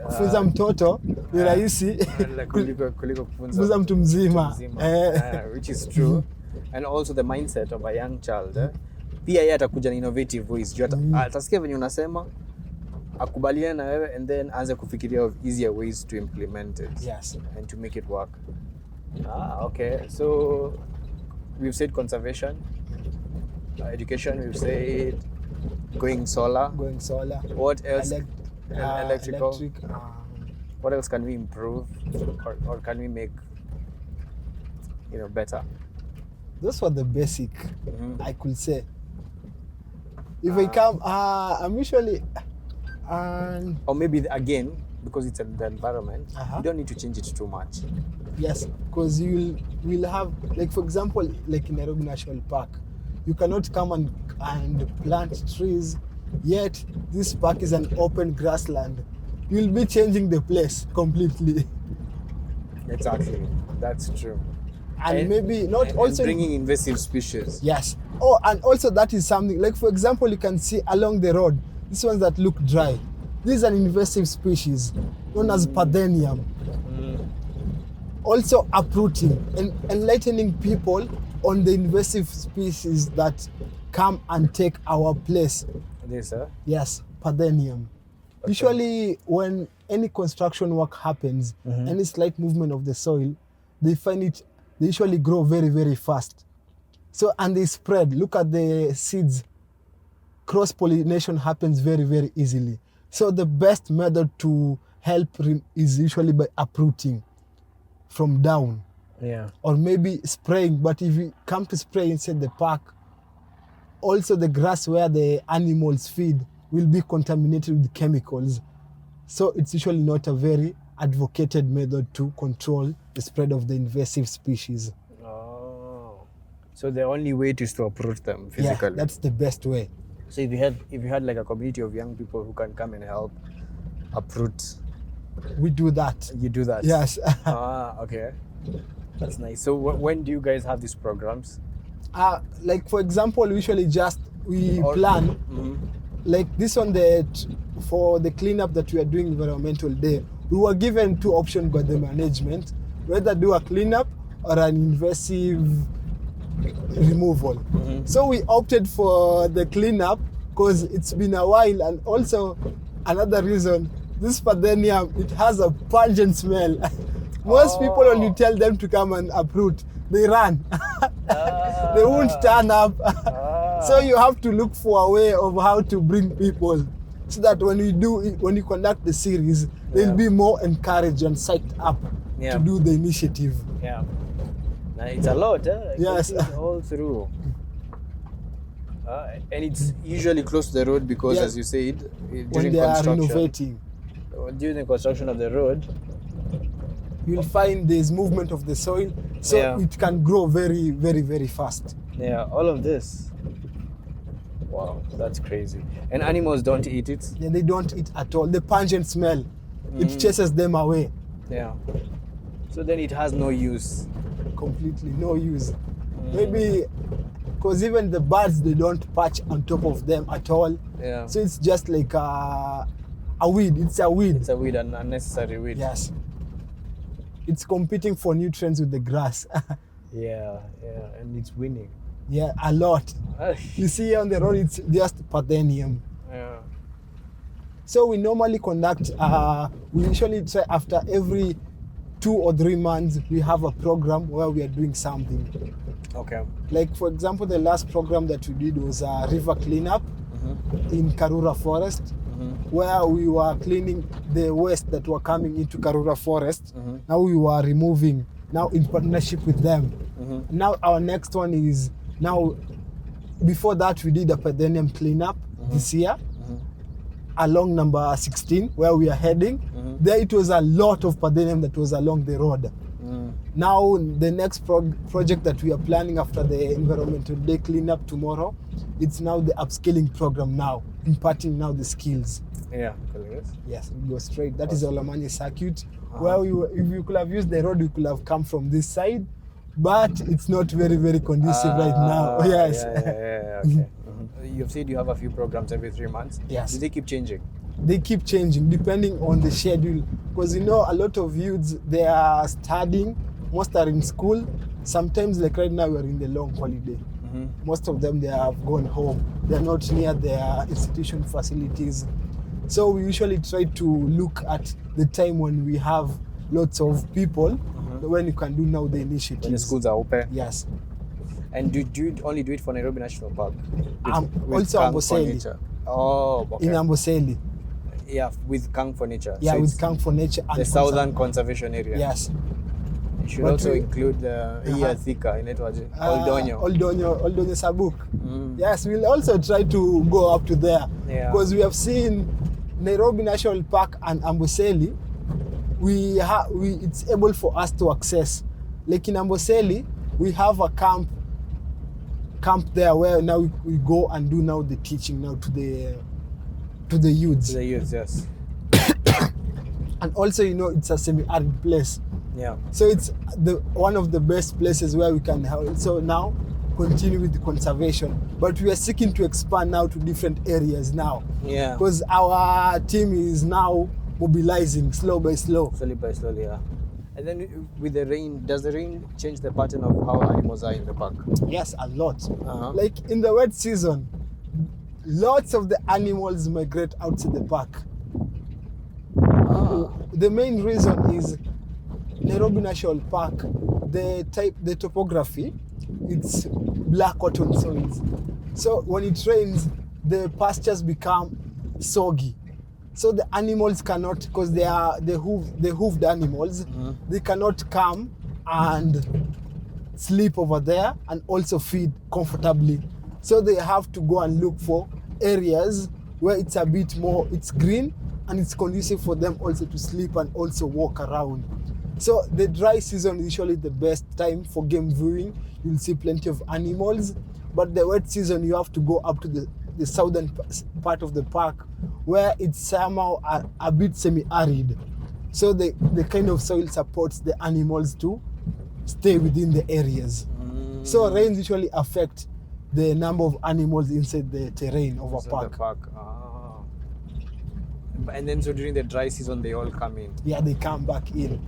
kufunza mtoto ni rahisi kuliko kufunza mtu mzima. Which is true. And also the mindset of a young child, pia yeye atakuja na innovative voice. Atasikia venye unasema, akubaliane na wewe, and then aanze kufikiria of easier ways to implement it. Yes. And to make it work. Okay. So we've said conservation, education, we've said going solar. What else? Electrical. Electric. What else can we improve, or can we make better? Those were the basic, I could say. If I come, I'm usually... or maybe again, because it's the environment, you don't need to change it too much. Yes, because we'll have, like for example, like in Nairobi National Park, you cannot come and plant trees, yet this park is an open grassland. You'll be changing the place completely. Exactly, that's true. And maybe not and also bringing invasive species. Yes. Oh, and also that is something, like for example, you can see along the road, these ones that look dry. This is an invasive species known as Parthenium. Also uprooting and enlightening people on the invasive species that come and take our place. This, huh? Yes, Parthenium. Okay. Usually when any construction work happens, any slight movement of the soil, they usually grow very, very fast. So, and they spread. Look at the seeds. Cross-pollination happens very, very easily. So the best method to help is usually by uprooting from down. Yeah. Or maybe spraying. But if you come to spray inside the park, also the grass where the animals feed will be contaminated with chemicals. So it's usually not a very advocated method to control the spread of the invasive species. Oh, so the only way is to uproot them physically. Yeah, that's the best way. So if you had like a community of young people who can come and help uproot, we do that. You do that. Yes. Okay, that's nice. So when do you guys have these programs? Like for example, usually we plan. Like this one, for the cleanup that we are doing Environmental Day, we were given two options by the management, whether do a cleanup or an invasive removal. So we opted for the cleanup because it's been a while, and also another reason, this Parthenium, it has a pungent smell. Most people, when you tell them to come and uproot, they run. They won't turn up. So you have to look for a way of how to bring people, so that when you conduct the series, they'll be more encouraged and psyched up to do the initiative. Yeah. Now it's a lot, Yes. It's all through. And it's usually close to the road because, as you said, when during they are construction, renovating, during the construction of the road, you'll find there's movement of the soil, so it can grow very, very, very fast. Yeah, all of this. Wow, that's crazy. And animals don't eat it? Yeah, they don't eat at all. The pungent smell, it chases them away. Yeah. So then it has no use. Completely no use. Maybe because even the birds, they don't perch on top of them at all. Yeah. So it's just like a weed. It's a weed. It's a weed, an unnecessary weed. Yes. It's competing for nutrients with the grass. Yeah, and it's winning. Yeah, a lot. You see on the road, it's just Parthenium. Yeah. So we normally conduct, we usually try after every 2 or 3 months, we have a program where we are doing something. Okay. Like for example, the last program that we did was a river cleanup in Karura Forest, where we were cleaning the waste that were coming into Karura Forest. Now we were removing, now in partnership with them. Now our next one is, now before that we did a Parthenium cleanup this year along number 16 where we are heading. There it was a lot of Parthenium that was along the road. Now the next project that we are planning after the environmental day cleanup tomorrow, it's now the upskilling program now, imparting now the skills. Yeah. Yes, we go straight. That is Olamanye circuit, where if you could have used the road, you could have come from this side, but it's not very, very conducive right now. Yes. Yeah, okay. You've said you have a few programs every 3 months. Yes. Do they keep changing? They keep changing depending on the schedule, because you know a lot of youths, they are studying, most are in school. Sometimes like right now we're in the long holiday. Most of them, they have gone home. They're not near their institution facilities. So we usually try to look at the time when we have lots of people, when you can do now the initiatives. When the schools are open? Yes. And do you only do it for Nairobi National Park? Also Kang Amboseli. for Nature. Oh, okay. In Amboseli. Yeah, with Kang for Nature. Yeah, so with Kang for Nature. And the Southern Conservation Area. Yes. You should also include the Thika in Etwaje. Oldonyo Sabuk. Yes, we'll also try to go up to there. Because we have seen Nairobi National Park and Amboseli, it's able for us to access. Like in Amboseli, we have a camp there where now we go and do now the teaching now to the youths. To the youths, yes. And also, you know, it's a semi-arid place. Yeah. So it's one of the best places where we can also now continue with the conservation. But we are seeking to expand now to different areas now. Yeah. Because our team is now mobilizing slow by slow. Slowly, yeah. And then with the rain, does the rain change the pattern of how animals are in the park? Yes, a lot. Like in the wet season, lots of the animals migrate outside the park. The main reason is Nairobi National Park, the topography, it's black cotton soils. So when it rains, the pastures become soggy. So the animals cannot, because they are the hoofed animals, they cannot come and sleep over there and also feed comfortably. So they have to go and look for areas where it's a bit more, it's green and it's conducive for them also to sleep and also walk around. So the dry season is usually the best time for game viewing. You'll see plenty of animals, but the wet season you have to go up to the southern part of the park where it's somehow a bit semi-arid. So the kind of soil supports the animals to stay within the areas. So rains usually affect the number of animals inside the terrain of a park. And then so during the dry season they all come in? Yeah, they come back in.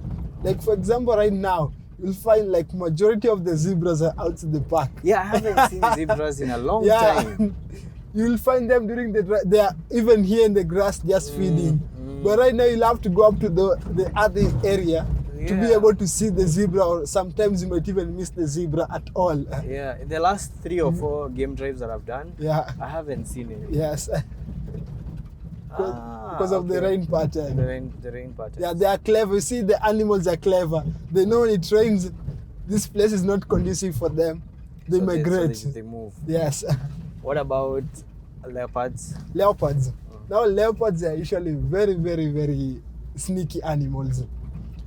Like for example, right now, you'll find like majority of the zebras are outside the park. Yeah, I haven't seen zebras in a long time. You'll find them during they are even here in the grass just feeding. But right now you'll have to go up to the other area to be able to see the zebra, or sometimes you might even miss the zebra at all. Yeah, in the last 3 or 4 game drives that I've done, I haven't seen it. Yes. Because of the rain pattern. The rain pattern. Yeah, they are clever. You see, the animals are clever. They know when it rains, this place is not conducive for them. They migrate. They move. Yes. What about leopards? Leopards. Now, leopards are usually very, very, very sneaky animals.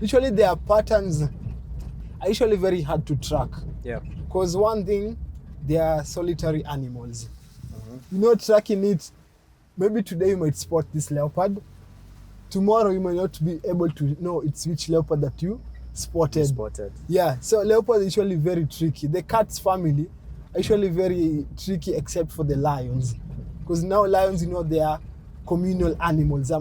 Usually, their patterns are usually very hard to track. Yeah. Because one thing, they are solitary animals. You know, tracking it, maybe today you might spot this leopard. Tomorrow you might not be able to know it's which leopard that you spotted. Yeah, so leopards are usually very tricky. The cats family are usually very tricky except for the lions. Because now lions, you know, they are communal animals.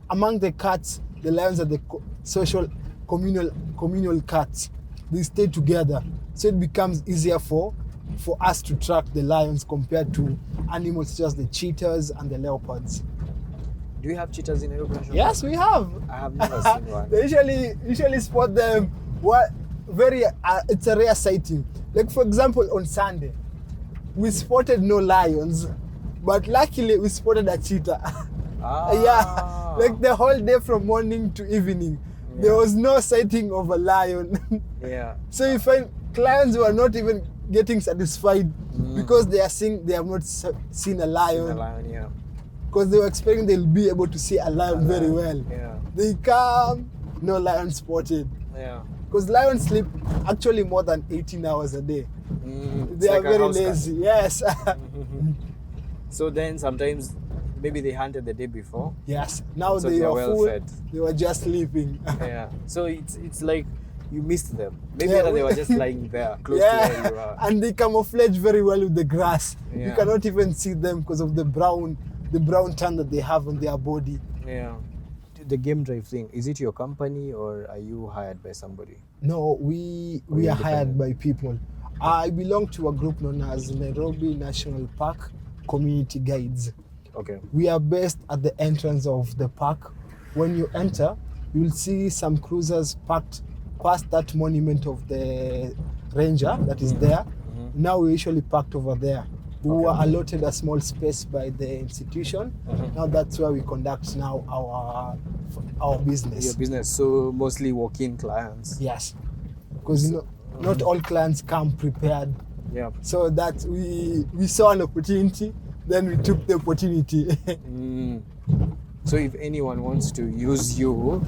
Among the cats, the lions are the social communal cats. they stay together. So it becomes easier for us to track the lions compared to animals such as the cheetahs and the leopards. Do you have cheetahs in Nairobi National Yes, Park? we have. I have never seen one. They usually spot them. It's a rare sighting. Like for example, on Sunday, we spotted no lions, but luckily we spotted a cheetah. Yeah, like the whole day from morning to evening, there was no sighting of a lion. Yeah. So you find clients were not even getting satisfied because they have not seen a lion. Yeah. Because they were expecting they'll be able to see a lion very well. Yeah. They come, no lion spotted. Yeah. Because lions sleep actually more than 18 hours a day. They are like a very house cat. lazy. Yes. So then sometimes maybe they hunted the day before. Yes. Now So they they're were well full. fed. They were just sleeping. Yeah. So it's like you missed them. Maybe Yeah, they were just lying there close to where you are. And they camouflage very well with the grass. You Yeah. cannot even see them because of the brown tan that they have on their body. Yeah. The game drive thing, is it your company or are you hired by somebody? No, we you're are hired independent? by people. I belong to a group known as Nairobi National Park Community Guides. Okay. We are based at the entrance of the park. When you enter, you'll see some cruisers parked past that monument of the ranger that is there. Now we usually parked over there. We were allotted a small space by the institution. Now that's where we conduct now our business. Your business, so mostly walk-in clients. Yes, because not all clients come prepared. Yeah. So that we saw an opportunity, then we took the opportunity. So if anyone wants to use you,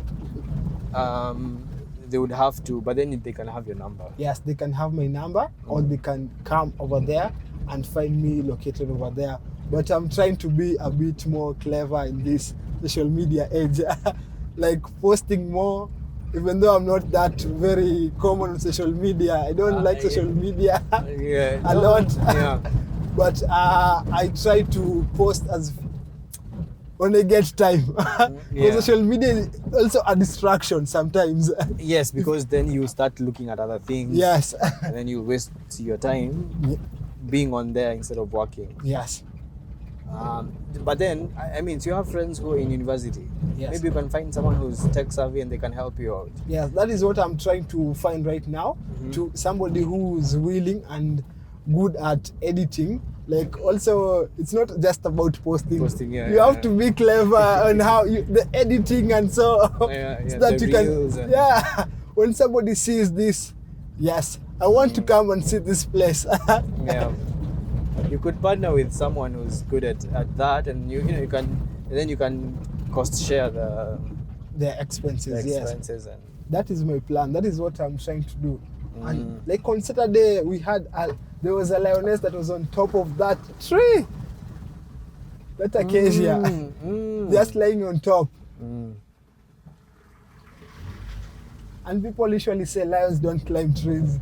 they would have to, but then they can have your number. Yes, they can have my number or they can come over there and find me located over there. But I'm trying to be a bit more clever in this social media age, like posting more, even though I'm not that very common on social media. I don't like social media a lot. Yeah. But I try to post as when I get time. Because social media is also a distraction sometimes. Yes, because then you start looking at other things. Yes. And then you waste your time being on there instead of working. Yes. But then, I mean, so you have friends who are in university. Yes. Maybe you can find someone who's tech savvy and they can help you out. Yes, that is what I'm trying to find right now. To somebody who's willing and good at editing. Like also, it's not just about posting. You have to be clever on how the editing and so that the you reels can. and- When somebody sees this, yes, I want to come and see this place. Yeah. You could partner with someone who's good at that, and you can cost share the expenses. expenses and That is my plan. That is what I'm trying to do. And like on Saturday, there was a lioness that was on top of that tree, that acacia, just lying on top. And people usually say lions don't climb trees.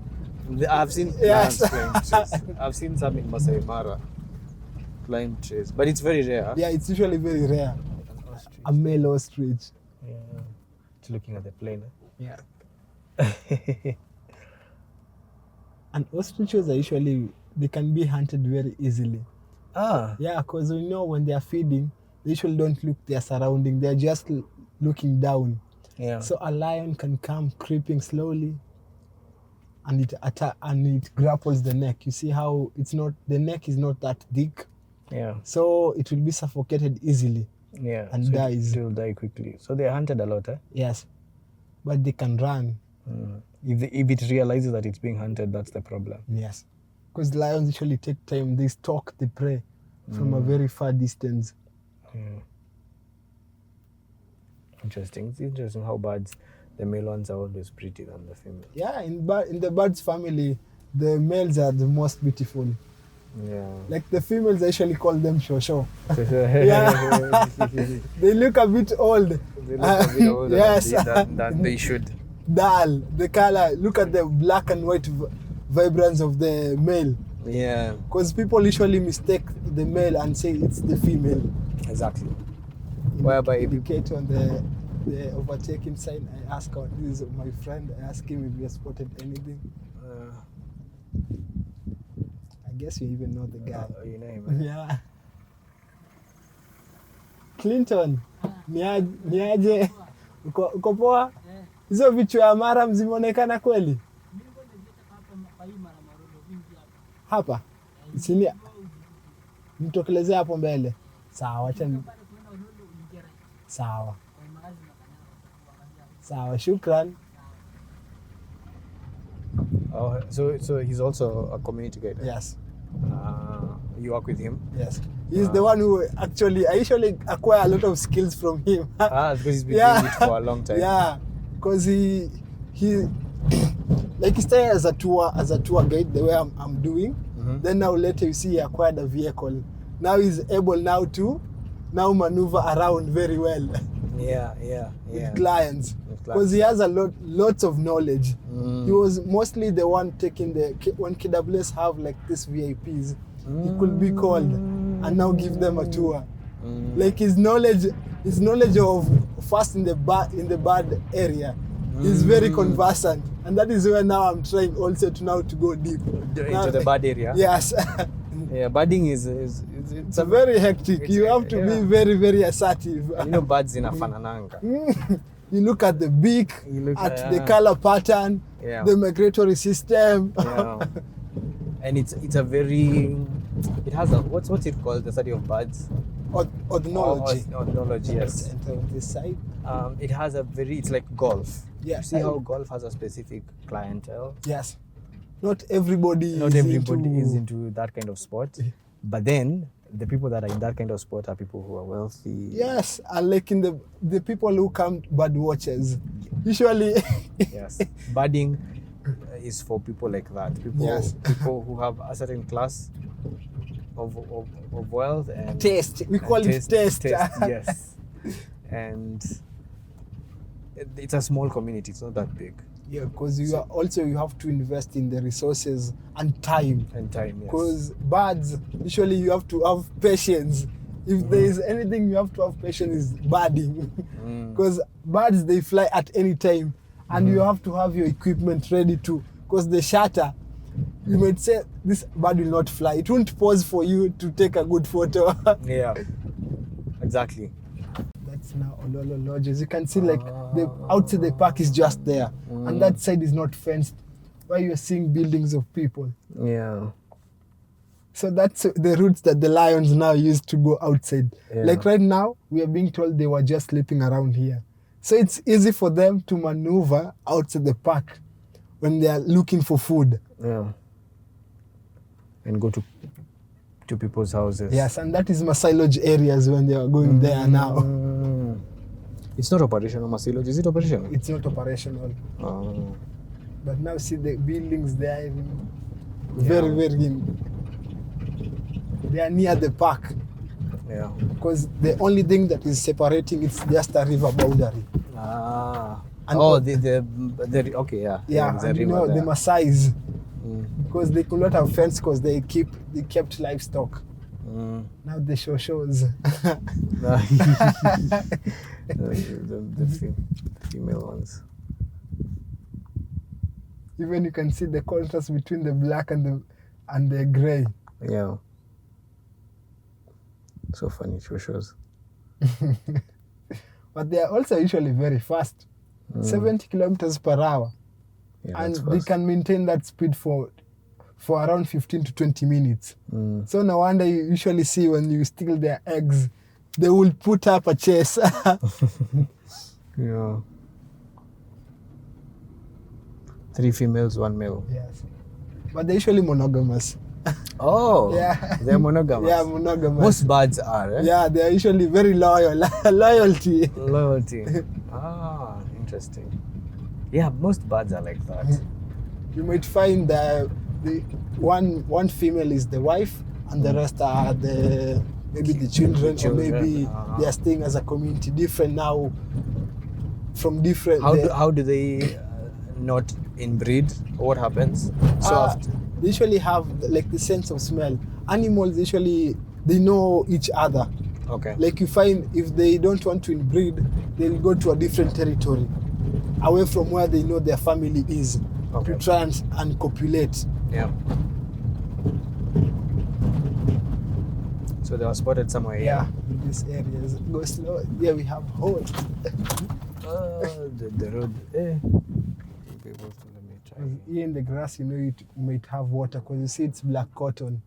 I've seen lions climb trees. I've seen some in Masai Mara climb trees, but it's very rare. Yeah, it's usually very rare. An ostrich. A male ostrich. Yeah. It's looking at the plane. Yeah. And ostriches are usually, they can be hunted very easily. Yeah, because when they are feeding, they usually don't look their surrounding. They're just looking down. Yeah. So a lion can come creeping slowly, and it grapples the neck. You see how the neck is not that thick. Yeah. So it will be suffocated easily. Yeah. And so dies. It will die quickly. So they're hunted a lot, eh? Yes. But they can run. If it realizes that it's being hunted, that's the problem. Yes. Because lions usually take time. They stalk the prey from a very far distance. Yeah. Interesting. It's interesting how birds, the male ones are always prettier than the female. Yeah, in the birds family, the males are the most beautiful. Yeah. Like the females, I usually call them shosho. They look a bit old. They look a bit older Yes. than they should. Dull. The color. Look at the black and white vibrance of the male. Yeah. Because people usually mistake the male and say it's the female. Exactly. Whereby Indicate on the the overtaking sign, I ask this is my friend. I ask him if he has spotted anything. I guess you even know the guy. You know him. Yeah. Clinton, niaje? Uko poa? Hizo vichwa ya mara zimeonekana kweli? Hapa? Sini nitokeleze hapo mbele. Sawa, acha sawa. Sawa, shukran. Oh, so he's also a community guide. Yes. You work with him? Yes. He's the one who I usually acquire a lot of skills from him. Because he's been doing it for a long time. Yeah. Because he like he started as a tour guide the way I'm doing. Mm-hmm. Then now later you see he acquired a vehicle. Now he's able to maneuver around very well. Yeah. With clients. Because he has lots of knowledge. He was mostly the one taking when KWS have like these VIPs, he could be called and now give them a tour. Like his knowledge of first in the bad area is very conversant, and that is where now I'm trying also to go deep into the bad area. Yes. Yeah, birding is it's a very hectic. You have to be very, very assertive. Birds in a fanananga. You look at the beak, at the color pattern, the migratory system. Yeah. And it has a what's it called, the study of birds? Ornithology. Ornithology, yes. And on this side. It has it's like golf. Yeah. You see how golf has a specific clientele? Yes. Not everybody is into that kind of sport. But then the people that are in that kind of sport are people who are wealthy. Yes, and like in the people who come bird watchers. Usually yes. Birding is for people like that. People who have a certain class of wealth and taste. We call it taste. Yes. And it's a small community, it's not that big. Yeah, because you have to invest in the resources and time. Yes. Because birds, usually you have to have patience. If there is anything you have to have patience is birding. Because birds, they fly at any time. And you have to have your equipment ready too. Because the shutter, you might say this bird will not fly. It won't pause for you to take a good photo. Yeah, exactly. That's now Ololo Lodge. As you can see, like the outside the park is just there, and that side is not fenced, where you're seeing buildings of people. Yeah. So that's the routes that the lions now use to go outside. Yeah. Like right now, we are being told they were just sleeping around here. So it's easy for them to maneuver outside the park when they are looking for food. Yeah. And go to people's houses. Yes, and that is Masilage areas when they are going there now. It's not operational, Masilage. Is it operational? It's not operational. But now see the buildings there, very, very. They are near the park. Yeah. Because the only thing that is separating it's just a river boundary. And okay, yeah. Yeah, and the Maasai's. Because they could not have fence because they kept livestock. Now they shows. the female ones. Even you can see the contrast between the black and the grey. Yeah. So funny shows. But they are also usually very fast. 70 kilometers per hour. Yeah, and they can maintain that speed for around 15 to 20 minutes. So no wonder you usually see when you steal their eggs, they will put up a chase. Yeah. 3 females, 1 male. Yes. But they're usually monogamous. Oh, yeah. They're monogamous. Yeah, monogamous. Most birds are, eh? Yeah, they're usually very loyal. Loyalty. Ah, interesting. Yeah, most birds are like that. You might find that the one female is the wife, and the rest are maybe the children. Or maybe they are staying as a community, different now from different. How do they not inbreed? What happens? They usually have like the sense of smell. Animals usually they know each other. Okay. Like you find if they don't want to inbreed, they'll go to a different territory, away from where they know their family is, Okay. to try and copulate. Yeah. So they were spotted somewhere here. Yeah, in these areas. Go slow. Yeah, we have holes. The road. Let me try. Here in the grass, you know, you might have water because you see it's black cotton.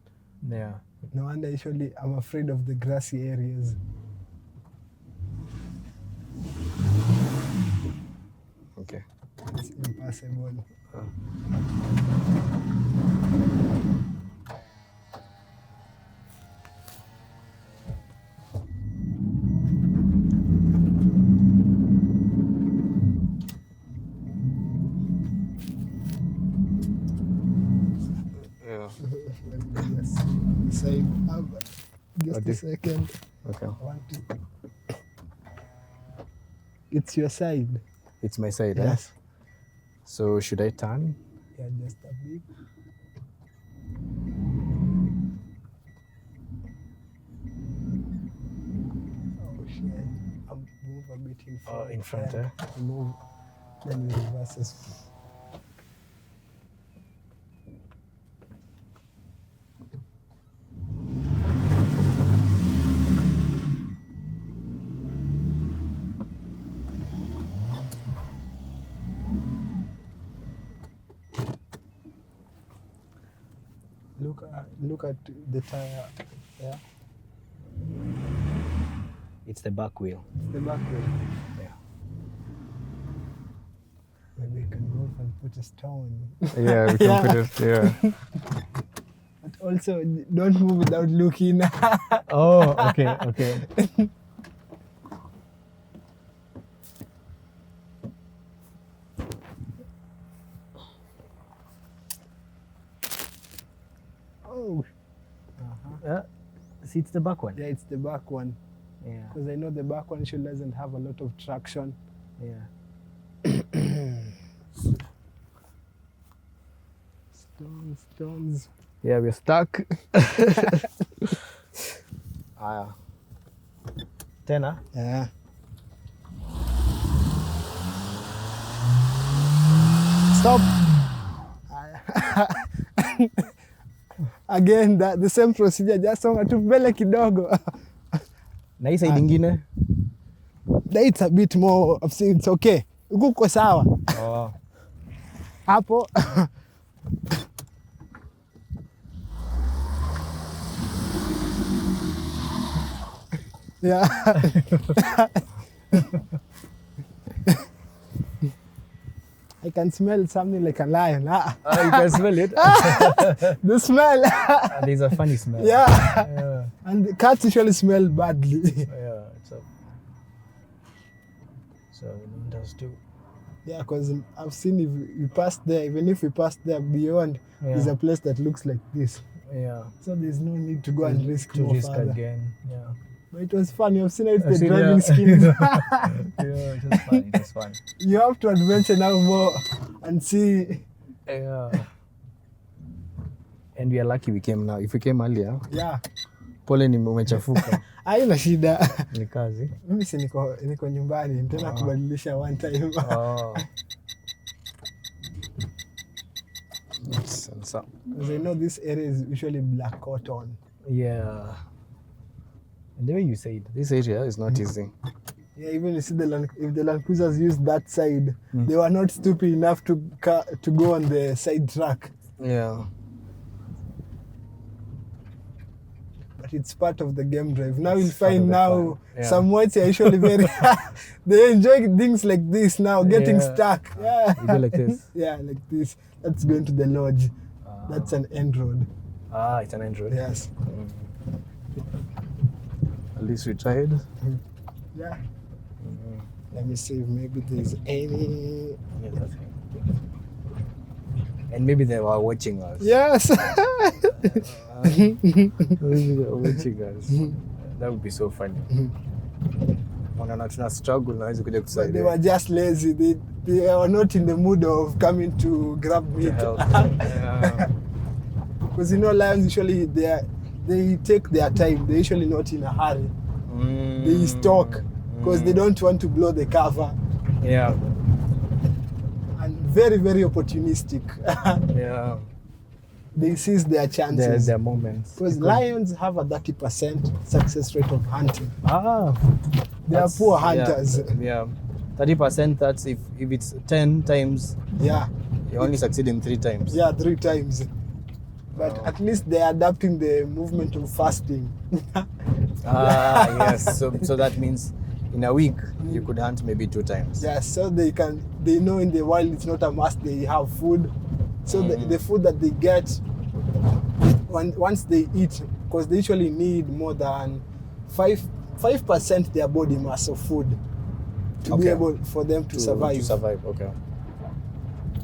Yeah. No wonder usually I'm afraid of the grassy areas. Okay. It's impassable. Yeah. Let me just say, just a second. Okay. I want to. It's your side. It's my side. Yes. So should I turn? Yeah, just a bit. Oh shit. I'll move a bit in front. Oh, in front, Yeah. Move. Then we reverse this. Look at the tire. Yeah, It's the back wheel. it's the back wheel. Yeah. Maybe you can move and put a stone. Yeah, we can put it. Yeah. But also, don't move without looking. Oh, okay. Oh. See, it's the back one. Yeah, it's the back one. Yeah. Because I know the back one usually doesn't have a lot of traction. Yeah. Stones. Yeah, we're stuck. Tena. Yeah. Stop. Again, the same procedure, just songa tu mbele kidogo. Na hii side ingine. It's a bit more, it's okay. Uko sawa. Oh. Hapo. Yeah. I can smell something like a lion. You can smell it. The smell. There's a funny smell. Yeah. And the cats usually smell badly. Yeah, it's up. So it does too. Yeah, because I've seen if you pass there, even if we pass there beyond, there's a place that looks like this. Yeah. So there's no need to go and risk to more risk further. again. Yeah. But it was fun. You've seen it, I've the seen driving it. skills. Yeah, it was fun. It was fun. You have to adventure now more and see. Yeah. And we are lucky we came now. If we came earlier, Yeah. pole ni umechafuka. Haina shida. Ni kazi. Mimi si niko nyumbani, tena kubadilisha one time. Oh. So, Because I know this area is usually black cotton. yeah. And the way you said, this area is not easy. Yeah, even you see if the Land Cruisers used that side, they were not stupid enough to go on the side track. Yeah. But it's part of the game drive. Now It's you'll part of find the now fun. Yeah. some whites are usually very they enjoy things like this now, getting Yeah. stuck. Yeah. You go like this. Yeah, like this. That's going to the lodge. That's an end road. Ah, it's an Android. Yes. At least we tried. Yeah. Let me see if maybe there's any. Yeah, that's it. And maybe they were watching us. Yes. Maybe they were watching us. That would be so funny. Wanaona tuna struggle na hawezi kuja But they kutusaidia. were just lazy. They were not in the mood of coming to grab meat. Yeah. Because you know lions usually they take their time. They're usually not in a hurry. they stalk because they don't want to blow the cover. Yeah. And very, very opportunistic. Yeah. They seize their chances. Their moments. Because lions have a 30% success rate of hunting. They are That's- poor hunters. Yeah. 30%, that's if it's 10 times, Yeah. you only succeed in 3 times. Yeah, 3 times. But at least they're adapting the movement of fasting. Yes. So that means in a week you could hunt maybe 2 times. Yeah, so they know in the wild it's not a must, they have food. So the food that they get once they eat, because they usually need more than 5% their body mass of food to be able for them to survive. To survive, okay.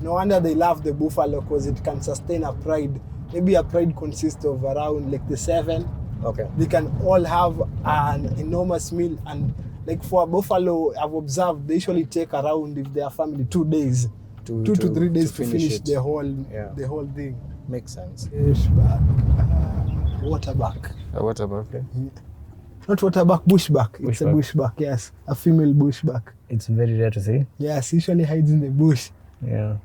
No wonder they love the buffalo, because it can sustain a pride. Maybe a pride consists of around like the 7. Okay. They can all have an enormous meal, and like for a buffalo, I've observed they usually take around, if they are family, 2 days, 2 to 3 days to finish it. the whole thing. Makes sense. Bushback, waterback. A waterbuck, okay. Not waterback, bushback. It's a bushback, yes, a female bushback. It's very rare to see. Yes, usually hides in the bush. Yeah.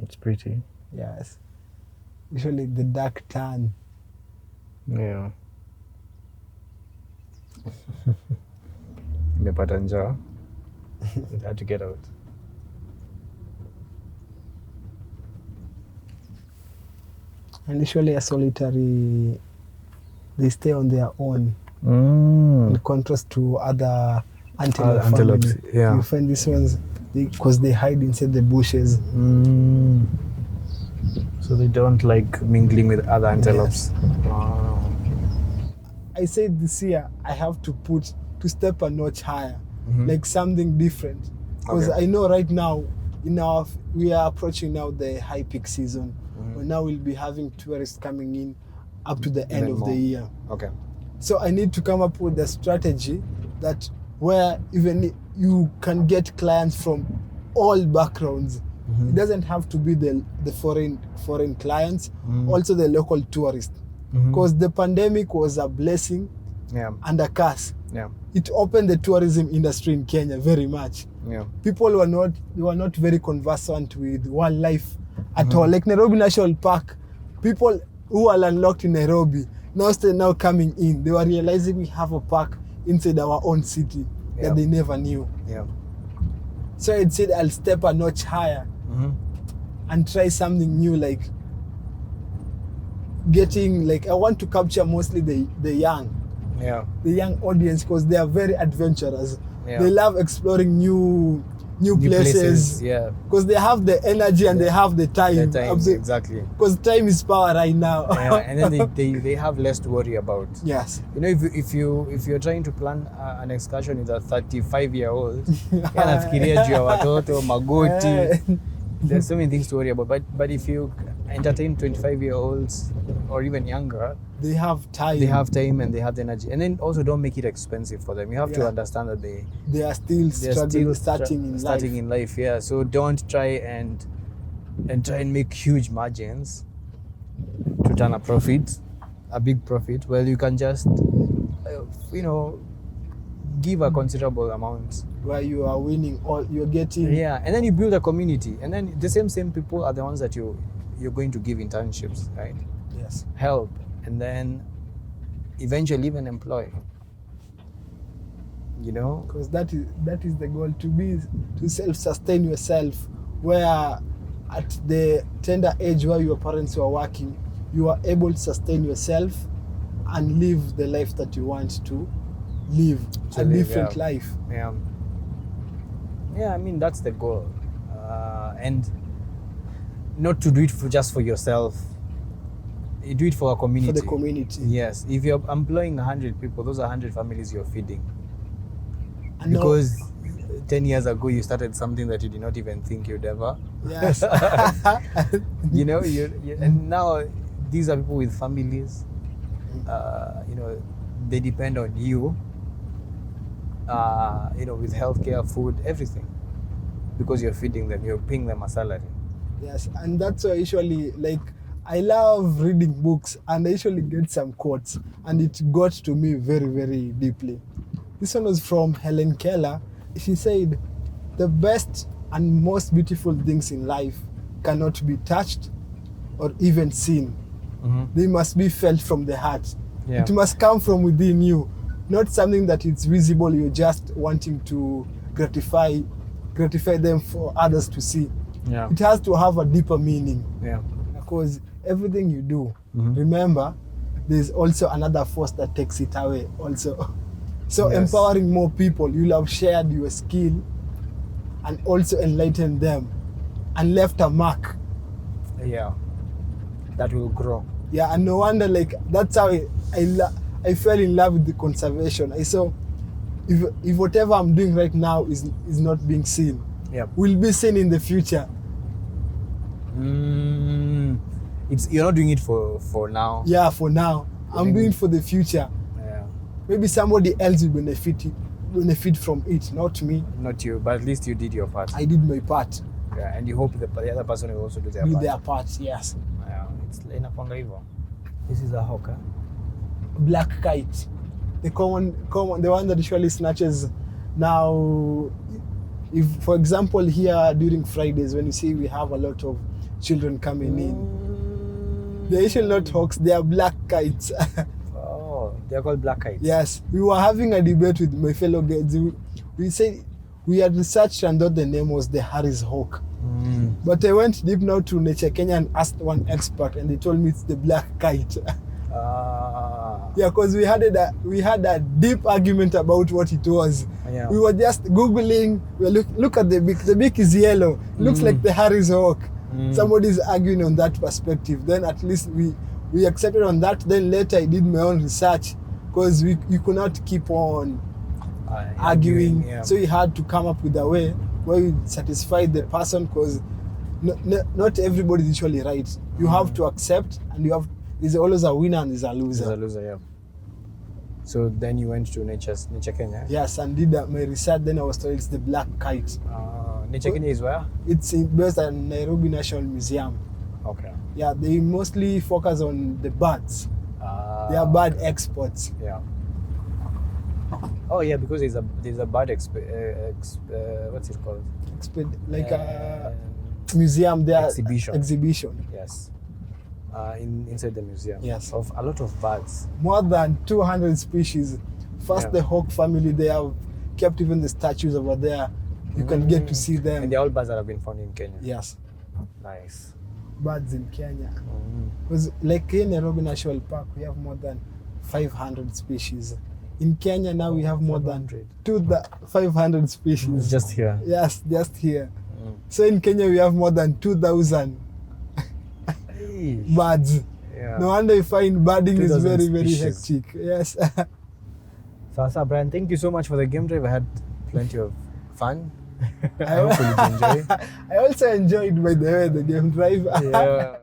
It's pretty. Yes, usually the dark tan. Yeah. Nimepata njaa. It had to get out. And usually a solitary, they stay on their own. In contrast to other antelopes. Antelopes, yeah. You find these ones, because they hide inside the bushes. So they don't like mingling with other antelopes. I said this year I have to step a notch higher, like something different. Because I know right now, we are approaching now the high peak season. Where now we'll be having tourists coming in up to the end of the year. Okay. So I need to come up with a strategy that where even you can get clients from all backgrounds. It doesn't have to be the foreign clients, also the local tourists. Because the pandemic was a blessing and a curse. Yeah. It opened the tourism industry in Kenya very much. Yeah. People were not very conversant with wildlife at all. Like Nairobi National Park, people who are landlocked in Nairobi now coming in, they were realizing we have a park inside our own city that they never knew. Yeah. So I said I'll step a notch higher and try something new, like I want to capture mostly the young. Yeah. The young audience, because they are very adventurous. Yeah. They love exploring new places. Yeah. Because they have the energy and they have the time. Exactly. Because time is power right now. Yeah, and then they have less to worry about. Yes. You know, if you're trying to plan an excursion with a 35-year-old, anafikiria juu ya watoto, magoti. There's so many things to worry about. But if you entertain 25-year-olds or even younger, they have time. They have time and they have the energy. And then also don't make it expensive for them. You have to understand that they are still struggling, starting in life. Yeah. So don't try and make huge margins to turn a profit, a big profit. Well, you can just give a considerable amount where you are winning, or you're getting. Yeah, and then you build a community, and then the same people are the ones that you're going to give internships, right? Yes. Help, and then eventually even employ. You know, because that is the goal, to self-sustain yourself. Where at the tender age where your parents were working, you are able to sustain yourself and live the life that you want to live, different life. Yeah. Yeah, I mean, that's the goal. And not to do it just for yourself. You do it for a community. For the community. Yes. If you're employing 100 people, those are 100 families you're feeding. Because 10 years ago, you started something that you did not even think you'd ever. Yes. And now these are people with families. They depend on you. With healthcare, food, everything. because you're feeding them, you're paying them a salary. Yes, and that's why usually, like, I love reading books, and I usually get some quotes, and it got to me very, very deeply. This one was from Helen Keller. She said, "The best and most beautiful things in life cannot be touched or even seen. They must be felt from the heart. Yeah. It must come from within you, not something that is visible. You're just wanting to gratify them for others to see. Yeah. It has to have a deeper meaning, Yeah. because everything you do, remember, there's also another force that takes it away also. So Yes. empowering more people, you'll have shared your skill and also enlightened them and left a mark. Yeah. That will grow. Yeah, and no wonder, like, that's how I fell in love with the conservation. I saw if whatever I'm doing right now is not being seen, Yeah. will be seen in the future. You're not doing it for now. Yeah, for now. I'm doing it for the future. Yeah. Maybe somebody else will benefit from it, not me. Not you, but at least you did your part. I did my part. Yeah, and you hope the other person will also do their Do part. their part, yes. Yeah, it's inakwanga hivyo. This is a hawk. Black kite, the common, the one that usually snatches. Now, if for example here during Fridays, when you see we have a lot of children coming in, they're usually not hawks, they are black kites. Oh, they're called black kites. Yes, we were having a debate with my fellow guides. We said we had researched and thought the name was the Harris hawk. But I went deep now to Nature Kenya and asked one expert, and they told me it's the black kite. Yeah, because we had a deep argument about what it was. Yeah. We were just googling. Look at the beak. The beak is yellow. It looks like the Harris hawk. Somebody's arguing on that perspective. Then at least we accepted on that. Then later I did my own research, because you could not keep on arguing. Yeah. So you had to come up with a way where you satisfy the person, because not everybody is usually right. You have to accept, and there's always a winner and there's a loser. There's a loser, yeah. So then you went to Nature Kenya? Yes, and did my research. Then I was told it's the black kite. Nature Kenya is where? It's based at Nairobi National Museum. Okay. Yeah, they mostly focus on the birds. They are bird experts. Yeah. Oh yeah, because there's a bird what's it called? Like a museum there. Exhibition. Yes. Inside the museum. Yes. Of a lot of birds. More than 200 species. First, the hawk family, they have kept even the statues over there. You can get to see them. And they're all birds that have been found in Kenya. Yes. Nice. Birds in Kenya. Because like in Nairobi National Park, we have more than 500 species. In Kenya now we have more than 500 species. Just here. Yes, just here. So in Kenya we have more than 2,000 birds. Yeah. No wonder you find birding is 2,000 very, very species. hectic. Yes. Sasa, Brian, thank you so much for the game drive. I had plenty of fun. I hope you enjoy. I also enjoyed, by the way, the game drive. Yeah.